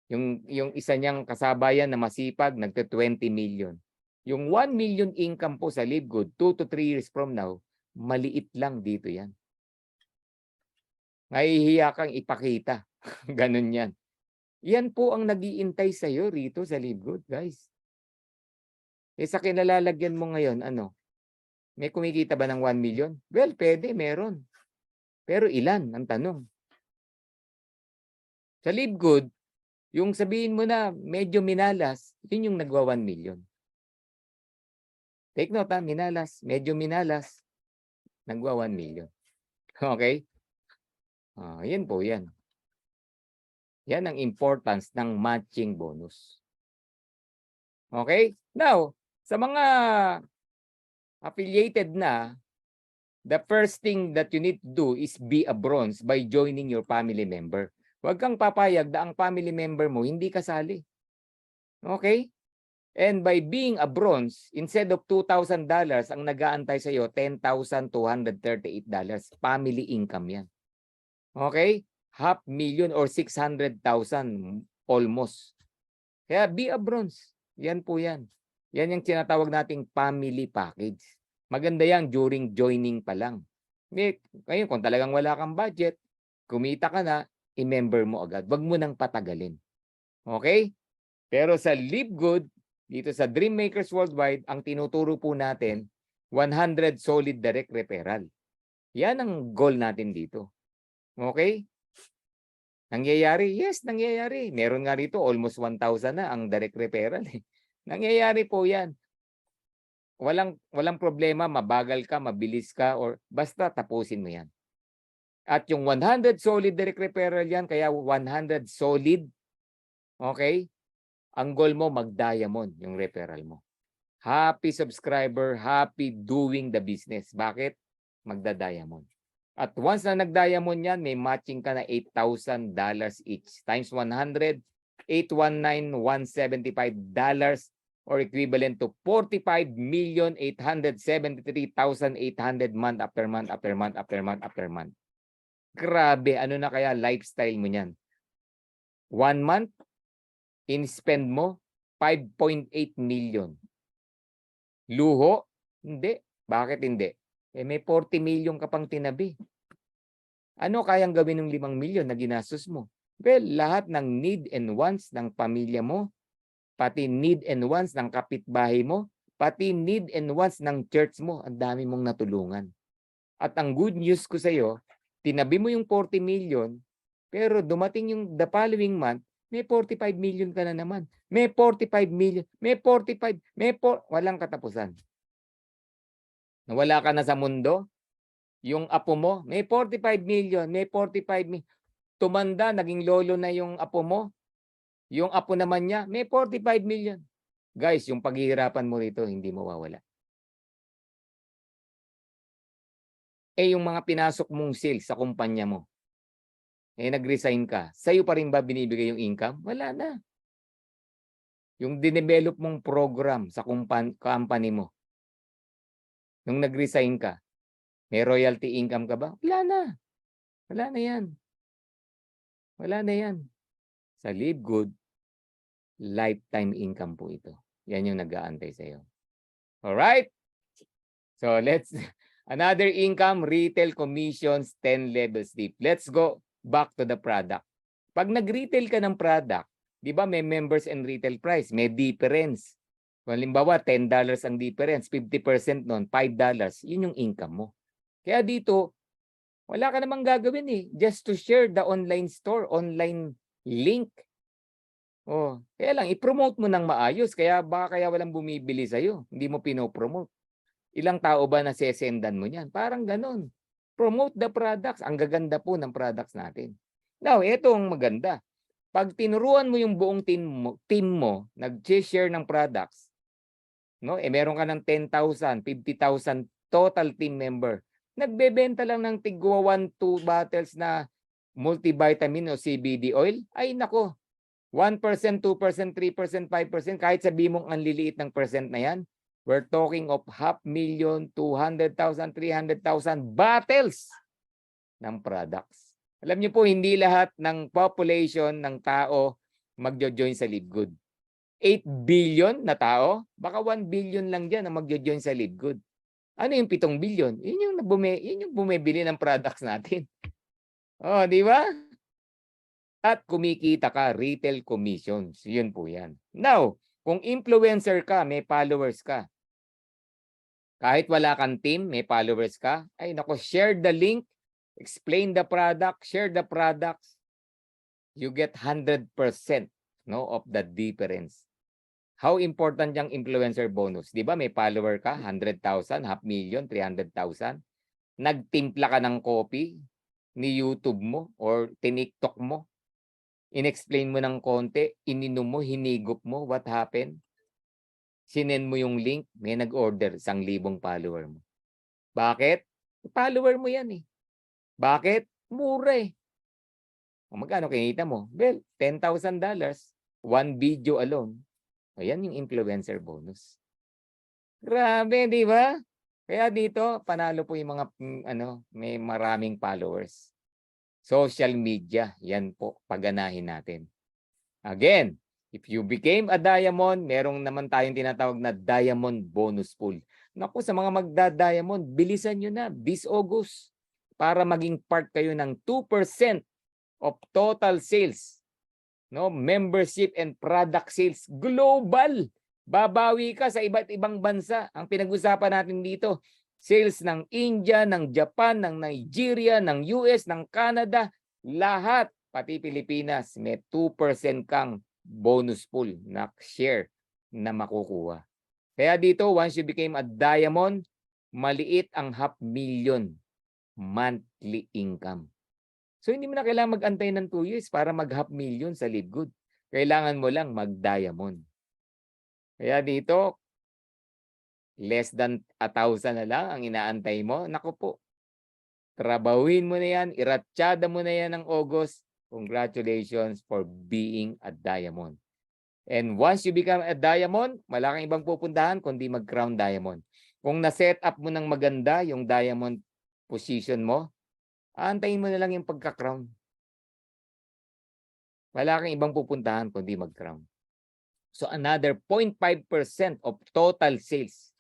Yung isa niyang kasabayan na masipag nagte-20 million. Yung 1 million income po sa LiveGood, 2 to 3 years from now, maliit lang dito yan. Nahihiya kang ipakita. Ganun yan. Yan po ang nag-iintay sa'yo rito sa LiveGood, guys. Eh sa kinalalagyan mo ngayon, ano? May kumikita ba ng 1 million? Well, pwede, meron. Pero ilan ang tanong? Sa LiveGood, yung sabihin mo na medyo minalas, yun yung nagwa 1 million. Take note ha, minalas, medyo minalas, nagwa 1 million. Okay? Yan po yan. Yan ang importance ng matching bonus. Okay? Now, sa mga affiliated na, the first thing that you need to do is be a bronze by joining your family member. Huwag kang papayag na ang family member mo hindi kasali. Okay? And by being a bronze, instead of $2,000, ang nag-aantay sa iyo, $10,238. Family income yan. Okay? $500,000 or 600,000 almost. Kaya be a bronze. Yan po yan. Yan yung tinatawag nating family package. Maganda yan during joining pa lang. Ngayon, kung talagang wala kang budget, kumita ka na, i-member mo agad. Wag mo nang patagalin. Okay? Pero sa Live Good, dito sa Dream Makers Worldwide, ang tinuturo po natin, 100 solid direct referral. Yan ang goal natin dito. Okay? Nangyayari? Yes, nangyayari. Meron nga rito, almost 1,000 na ang direct referral. Nangyayari po yan. Walang problema, mabagal ka, mabilis ka, or basta tapusin mo yan. At yung 100 solid direct referral yan, kaya 100 solid, okay? Ang goal mo, mag-diamond yung referral mo. Happy subscriber, happy doing the business. Bakit? Magda-diamond. At once na nag-diamond yan, may matching ka na $8,000 each. Times 100, $819,175 or equivalent to 45,873,800 month after month after month after month after month. Grabe, ano na kaya lifestyle mo niyan? 1 month, in-spend mo 5.8 million. Luho? Hindi. Bakit hindi? May 40 million ka pang tinabi. Ano kayang gawin ng 5 million na ginastos mo? Well, lahat ng need and wants ng pamilya mo, pati need and wants ng kapitbahay mo, pati need and wants ng church mo, ang dami mong natulungan. At ang good news ko sa iyo, tinabi mo yung 40 million, pero dumating yung the following month, may 45 million ka na naman. May 45 million, may 45, walang katapusan. Nawala ka na sa mundo, yung apo mo, may 45 million, may 45 million. Tumanda, naging lolo na yung apo mo. Yung apo naman niya, may 45 million. Guys, yung paghihirapan mo rito, hindi mawawala. Yung mga pinasok mong sales sa kumpanya mo, nag-resign ka, sa'yo pa rin ba binibigay yung income? Wala na. Yung dinevelop mong program sa company mo, nung nag-resign ka, may royalty income ka ba? Wala na. Wala na yan. Wala na yan. Sa Live Good, lifetime income po ito. Yan yung nag-aantay sa iyo. Alright? So another income, retail commissions, 10 levels deep. Let's go back to the product. Pag nag-retail ka ng product, di ba may members and retail price, may difference. Kung halimbawa, $10 ang difference, 50% nun, $5, yun yung income mo. Kaya dito, wala ka namang gagawin eh. Just to share the online store, online link. Kaya lang, i-promote mo ng maayos. Kaya walang bumibili sa'yo. Hindi mo pinopromote. Ilang tao ba na sesendan mo niyan? Parang ganun. Promote the products. Ang gaganda po ng products natin. Now, ito ang maganda. Pag tinuruan mo yung buong team mo nag-share ng products, meron ka ng 10,000, 50,000 total team member. Nagbebenta lang ng tigwa 1-2 bottles na multivitamin o CBD oil. Ay nako, 1%, 2%, 3%, 5%, kahit sabi mong ang liliit ng percent na yan, we're talking of 500,000, 200,000, 300,000 bottles ng products. Alam niyo po, hindi lahat ng population ng tao magjo-join sa Live Good. 8 billion na tao, baka 1 billion lang dyan na magjo-join sa Live Good. Ano yung 7 billion? Yun yung bumibili ng products natin. Di ba? At kumikita ka, retail commissions. Yun po yan. Now, kung influencer ka, may followers ka. Kahit wala kang team, may followers ka. Ay nako, share the link, explain the product, share the products. You get 100% of the difference. How important yung influencer bonus? Di ba may follower ka, 100,000, 500,000, 300,000. Nagtimpla ka ng copy ni YouTube mo or TikTok mo. In-explain mo ng konti, ininom mo, hinigop mo, what happened? Sinend mo yung link, may nag-order, 1,000 follower mo. Bakit? Follower mo yan eh. Bakit? Mura eh. Magkano kinita mo? Well, $10,000, one video alone. Ayan yung influencer bonus. Grabe, di ba? Kaya dito, panalo po yung mga may maraming followers. Social media, yan po, paganahin natin. Again, If you became a diamond, merong naman tayong tinatawag na diamond bonus pool. Naku, sa mga magda-diamond, bilisan nyo na this August para maging part kayo ng 2% of total sales. No, membership and product sales global. Babawi ka sa iba't ibang bansa. Ang pinag-usapan natin dito, sales ng India, ng Japan, ng Nigeria, ng US, ng Canada, lahat, pati Pilipinas, may 2% kang bonus pool na share na makukuha. Kaya dito, once you became a diamond, maliit ang 500,000 monthly income. So hindi mo na kailangan mag-antay ng 2 years para mag 500,000 sa Live Good. Kailangan mo lang mag-diamond. Kaya dito, less than 1,000 na lang ang inaantay mo. Naku po, trabahuin mo na yan, iratsyada mo na yan ng August. Congratulations for being a diamond. And once you become a diamond, malaking ibang pupuntahan kundi mag-crown diamond. Kung na-set up mo ng maganda yung diamond position mo, aantayin mo na lang yung pagka-crown. Wala kang ibang pupuntahan kundi mag-crown. So another 0.5% of total sales.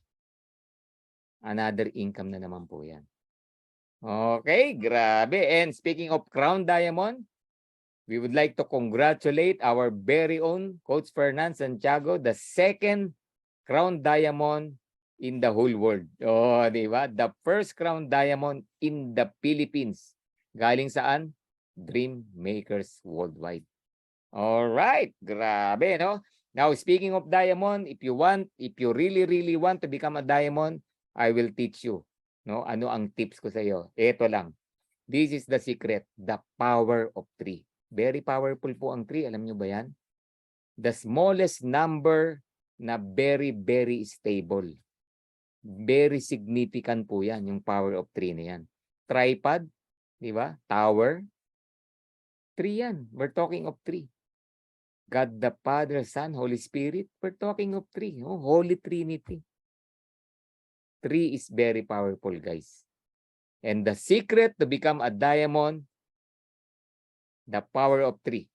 Another income na naman po yan. Okay, grabe. And speaking of crown diamond, we would like to congratulate our very own Coach Fernan Santiago, the second crown diamond in the whole world. Oh, di ba? The first crown diamond in the Philippines. Galing saan? Dream Makers Worldwide. All right, grabe, no? Now, speaking of diamond, if you really want to become a diamond, I will teach you, no? Ano ang tips ko sa iyo? Ito lang. This is the secret, the power of 3. Very powerful po ang 3. Alam niyo ba yan? The smallest number na very stable. Very significant po yan, yung power of 3 na yan. Tripod, di ba? Tower. 3 yan. We're talking of 3. God the Father, Son, Holy Spirit. We're talking of 3. Oh, Holy Trinity. 3 is very powerful, guys. And the secret to become a diamond, the power of 3.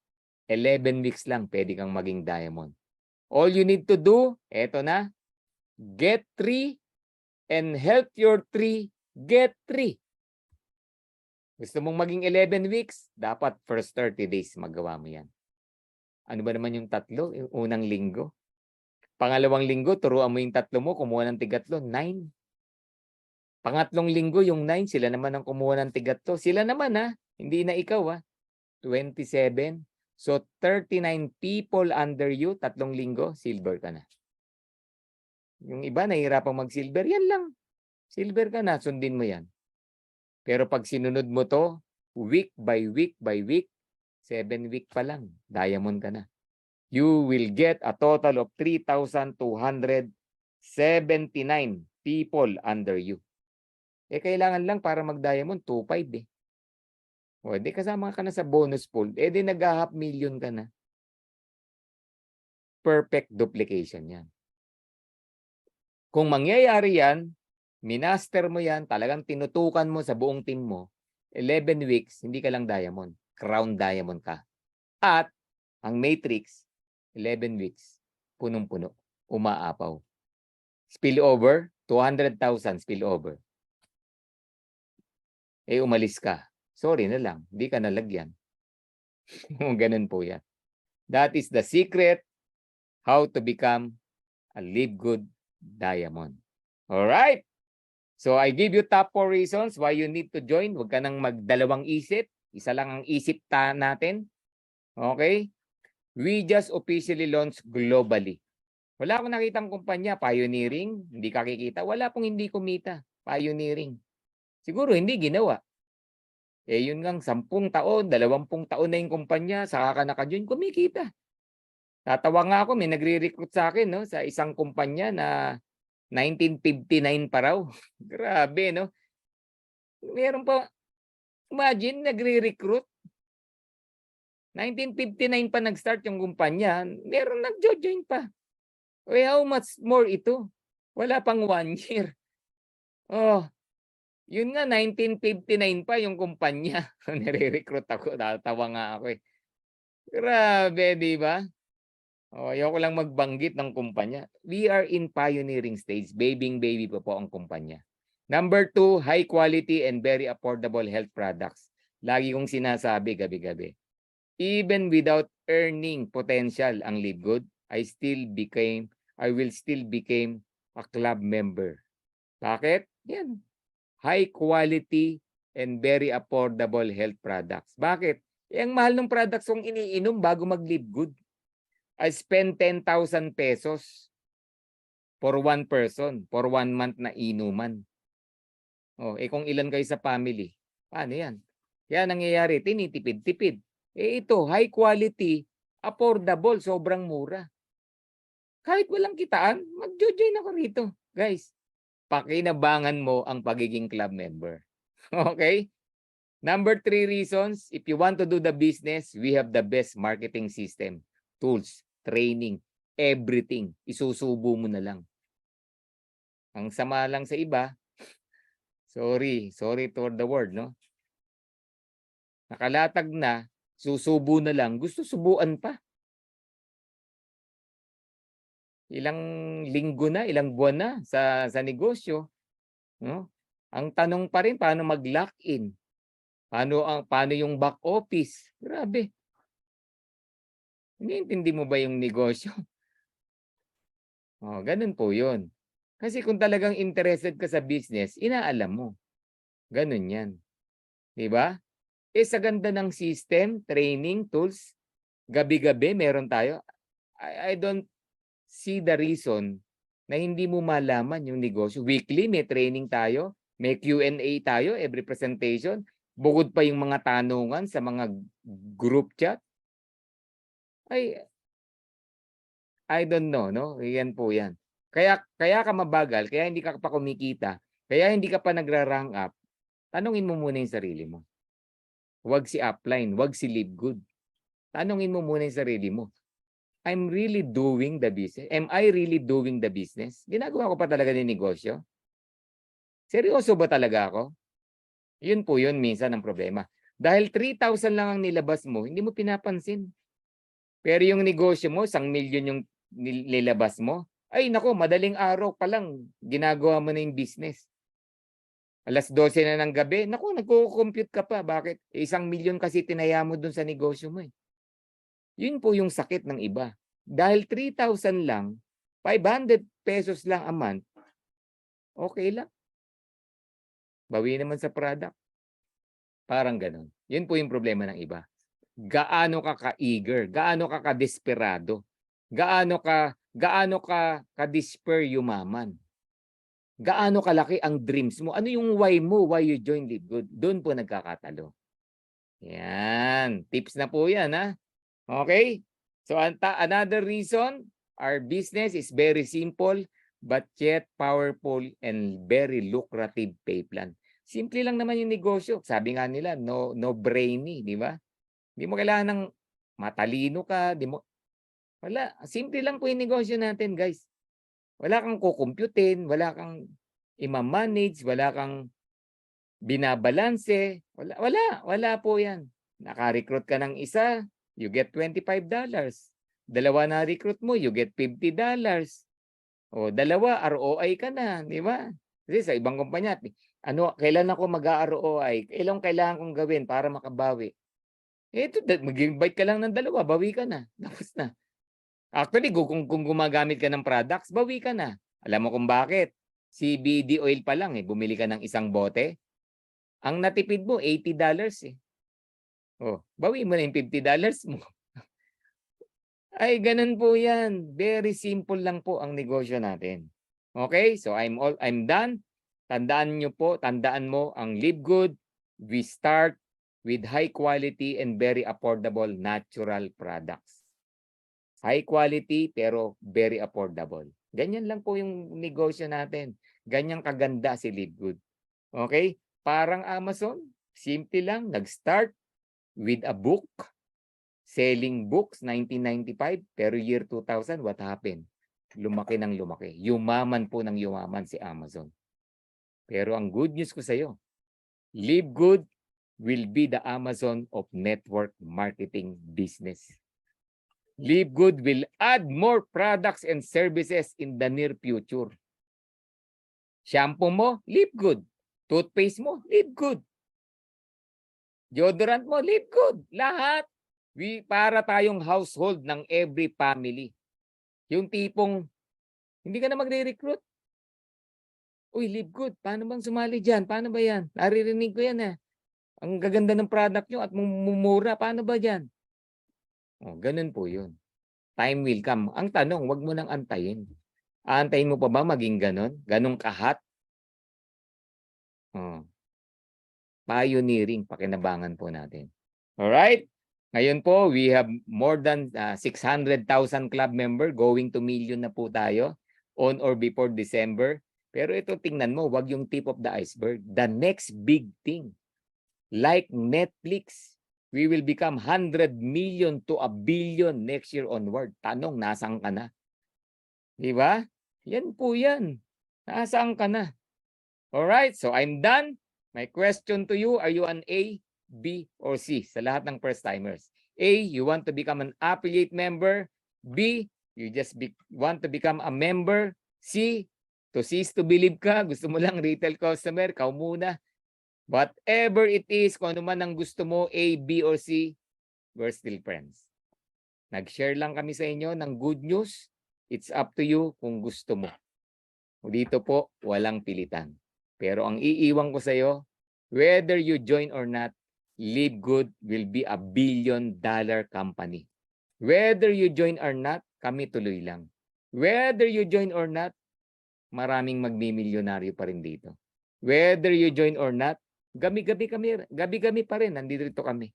11 weeks lang, pwede kang maging diamond. All you need to do, eto na, get 3 and help your 3 get 3. Gusto mong maging 11 weeks, dapat first 30 days magawa mo yan. Ano ba naman yung 3? Yung unang linggo. Pangalawang linggo, turuan mo yung 3 mo, kumuha ng tigatlo, 9. Pangatlong linggo, yung 9, sila naman ang kumuha ng tigatlo. Sila naman hindi na ikaw 27. So 39 people under you, 3 linggo, silver ka na. Yung iba, nahihirapang mag-silver, yan lang. Silver ka na, sundin mo yan. Pero pag sinunod mo to, week by week, 7 week pa lang, diamond ka na. You will get a total of 3,279 people under you. Kailangan lang para mag-diamond, 2,500 O, di kasama ka na sa bonus pool. Di nag-500,000 ka na. Perfect duplication yan. Kung mangyayari yan, minaster mo yan, talagang tinutukan mo sa buong team mo, 11 weeks, hindi ka lang diamond. Crown diamond ka. At ang matrix, 11 weeks, punong-puno, umaapaw. Spillover, 200,000 spillover. Umalis ka. Sorry na lang, hindi ka nalagyan. Ganun po yan. That is the secret how to become a Live Good diamond. Alright? So I give you top 4 reasons why you need to join. Huwag ka nang magdalawang isip. Isa lang ang isip natin. Okay? We just officially launched globally. Wala akong nakitang kumpanya, pioneering, hindi ka kikita. Wala pong hindi kumita, pioneering. Siguro hindi ginawa. Yun ngang 10 taon, 20 taon na yung kumpanya, saka ka naka-join, kumikita. Tatawa nga ako, may nagre-recruit sa akin, no, sa isang kumpanya na 1959 pa raw. Grabe, no? Meron pa, imagine, nagre-recruit. 1959 pa nag-start yung kumpanya, meron nag-join pa. How much more ito? Wala pang 1 year. Oh, yun nga, 1959 pa yung kumpanya. Nire-recruit ako, tatawa nga ako. Grabe, di ba? Ayoko lang magbanggit ng kumpanya. We are in pioneering stage. Baby pa po ang kumpanya. Number 2, high quality and very affordable health products. Lagi kong sinasabi gabi-gabi. Even without earning potential ang Live Good, I will still become a club member. Bakit? Yan. High quality and very affordable health products. Bakit? Ang mahal ng products kong iniinom bago mag-Live Good. I spend 10,000 pesos for one person, for 1 month na inuman. Kung ilan kayo sa family, paano yan? Kaya nangyayari, tinitipid-tipid. Ito, high quality, affordable, sobrang mura. Kahit walang kitaan, mag-join ako rito. Guys, pakinabangan mo ang pagiging club member. Okay? Number 3 reasons, if you want to do the business, we have the best marketing system, tools, training, everything. Isusubo mo na lang. Ang sama lang sa iba, sorry for the word, no? Nakalatag na, susubo na lang, gusto subuan pa. Ilang linggo na, ilang buwan na sa negosyo, no? Ang tanong pa rin paano mag-lock in? Paano yung back office? Grabe. Iniintindi mo ba yung negosyo? Ganun po 'yun. Kasi kung talagang interested ka sa business, inaalam mo. Ganun 'yan. 'Di ba? Sa ganda ng system, training, tools, gabi-gabi meron tayo. I don't see the reason na hindi mo malaman yung negosyo. Weekly may training tayo, may Q&A tayo every presentation, bukod pa yung mga tanungan sa mga group chat. I don't know, no? Yan po yan. Kaya ka mabagal, kaya hindi ka pa kumikita, kaya hindi ka pa nagra-rank up, tanungin mo muna yung sarili mo. Huwag si upline, huwag si Live Good. Tanungin mo muna yung sarili mo. I'm really doing the business? Am I really doing the business? Ginagawa ko pa talaga ng negosyo? Seryoso ba talaga ako? Yun po yun minsan ang problema. Dahil 3,000 lang ang nilabas mo, hindi mo pinapansin. Pero yung negosyo mo, 1,000,000 yung nilabas mo, ay nako, madaling araw pa lang, ginagawa mo na yung business. 12:00 na ng gabi, nako, nagko-compute ka pa. Bakit? 1,000,000 kasi tinaya mo dun sa negosyo mo eh. Yun po yung sakit ng iba. Dahil 3,000 lang, 500 pesos lang a month, okay lang. Bawi naman sa product. Parang ganun. Yun po yung problema ng iba. Gaano ka ka-eager, gaano ka ka-desperado, gaano ka ka-despair yumaman. Gaano kalaki ang dreams mo? Ano yung why mo? Why you join Live Good? Doon po nagkakatalo. Yan. Tips na po yan, ha? Okay? So, another reason, our business is very simple but yet powerful and very lucrative pay plan. Simple lang naman yung negosyo. Sabi nga nila, no brainy, di ba? Hindi mo kailangan ng matalino ka, wala. Simple lang po yung negosyo natin, guys. Wala kang kukumputin, wala kang ima-manage, wala kang binabalanse. Wala po yan. Naka-recruit ka ng isa, you get $25. Dalawa na recruit mo, you get $50. Dalawa, ROI ka na, di ba? Kasi sa ibang kumpanya, kailan ako mag-ROI? Kailan kailangan kong gawin para makabawi? Ito, mag-invite ka lang ng dalawa, bawi ka na. Tapos na. Actually, kung gumagamit ka ng products, bawi ka na. Alam mo kung bakit? CBD oil pa lang bumili ka ng isang bote. Ang natipid mo, $80 eh. Bawi mo na yung $50 mo. Ay, ganun po yan. Very simple lang po ang negosyo natin. Okay? So, I'm done. Tandaan mo ang Live Good. We start with high quality and very affordable natural products. High quality pero very affordable. Ganyan lang po yung negosyo natin. Ganyan kaganda si Live Good. Okay? Parang Amazon, simple lang. Nag-start with a book, selling books 1995, pero year 2000, what happened? Lumaki ng lumaki. Yumaman po ng yumaman si Amazon. Pero ang good news ko sa iyo, Live Good will be the Amazon of network marketing business. Live Good will add more products and services in the near future. Shampoo mo, Live Good. Toothpaste mo, Live Good. Deodorant mo, Live Good. Lahat. Para tayong household ng every family. Yung tipong, hindi ka na magre-recruit. Uy, Live Good, paano bang sumali dyan? Paano ba yan? Naririnig ko yan Ang gaganda ng product nyo at mumura. Paano ba dyan? Oh, ganun po yun. Time will come. Ang tanong, wag mo nang antayin. Aantayin mo pa ba maging ganun? Ganong kahat? Oh. Pioneering, pakinabangan po natin. Alright? Ngayon po, we have more than 600,000 club member, going to million na po tayo on or before December. Pero ito, tingnan mo, wag yung tip of the iceberg. The next big thing, like Netflix, we will become 100 million to 1 billion next year onward. Tanong, nasaan ka na? Di ba? Yan po yan. Nasaan ka na? Alright, so I'm done. My question to you, are you an A, B, or C sa lahat ng first-timers? A, you want to become an affiliate member. B, you just want to become a member. C, to cease to believe ka. Gusto mo lang retail customer, kau muna. Whatever it is, kung ano man ang gusto mo, A, B, or C, we're still friends. Nag-share lang kami sa inyo ng good news. It's up to you kung gusto mo. Dito po, walang pilitan. Pero ang iiwan ko sa iyo, whether you join or not, Live Good will be a $1 billion company. Whether you join or not, kami tuloy lang. Whether you join or not, maraming magmimilyonaryo pa rin dito. Whether you join or not, gabi-gabi pa rin, nandito kami.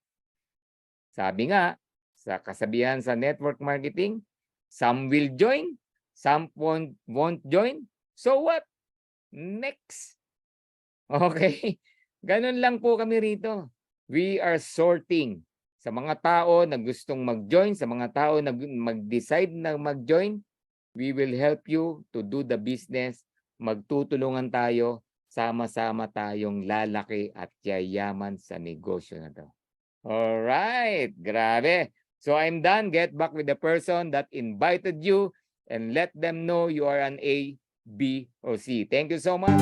Sabi nga, sa kasabihan sa network marketing, some will join, some won't join. So what? Next. Okay? Ganun lang po kami rito. We are sorting sa mga tao na gustong mag-join, sa mga tao na mag-decide na mag-join. We will help you to do the business. Magtutulungan tayo. Sama-sama tayong lalaki at yayaman sa negosyo na to. Alright. Grabe. So I'm done. Get back with the person that invited you and let them know you are an A, B, or C. Thank you so much.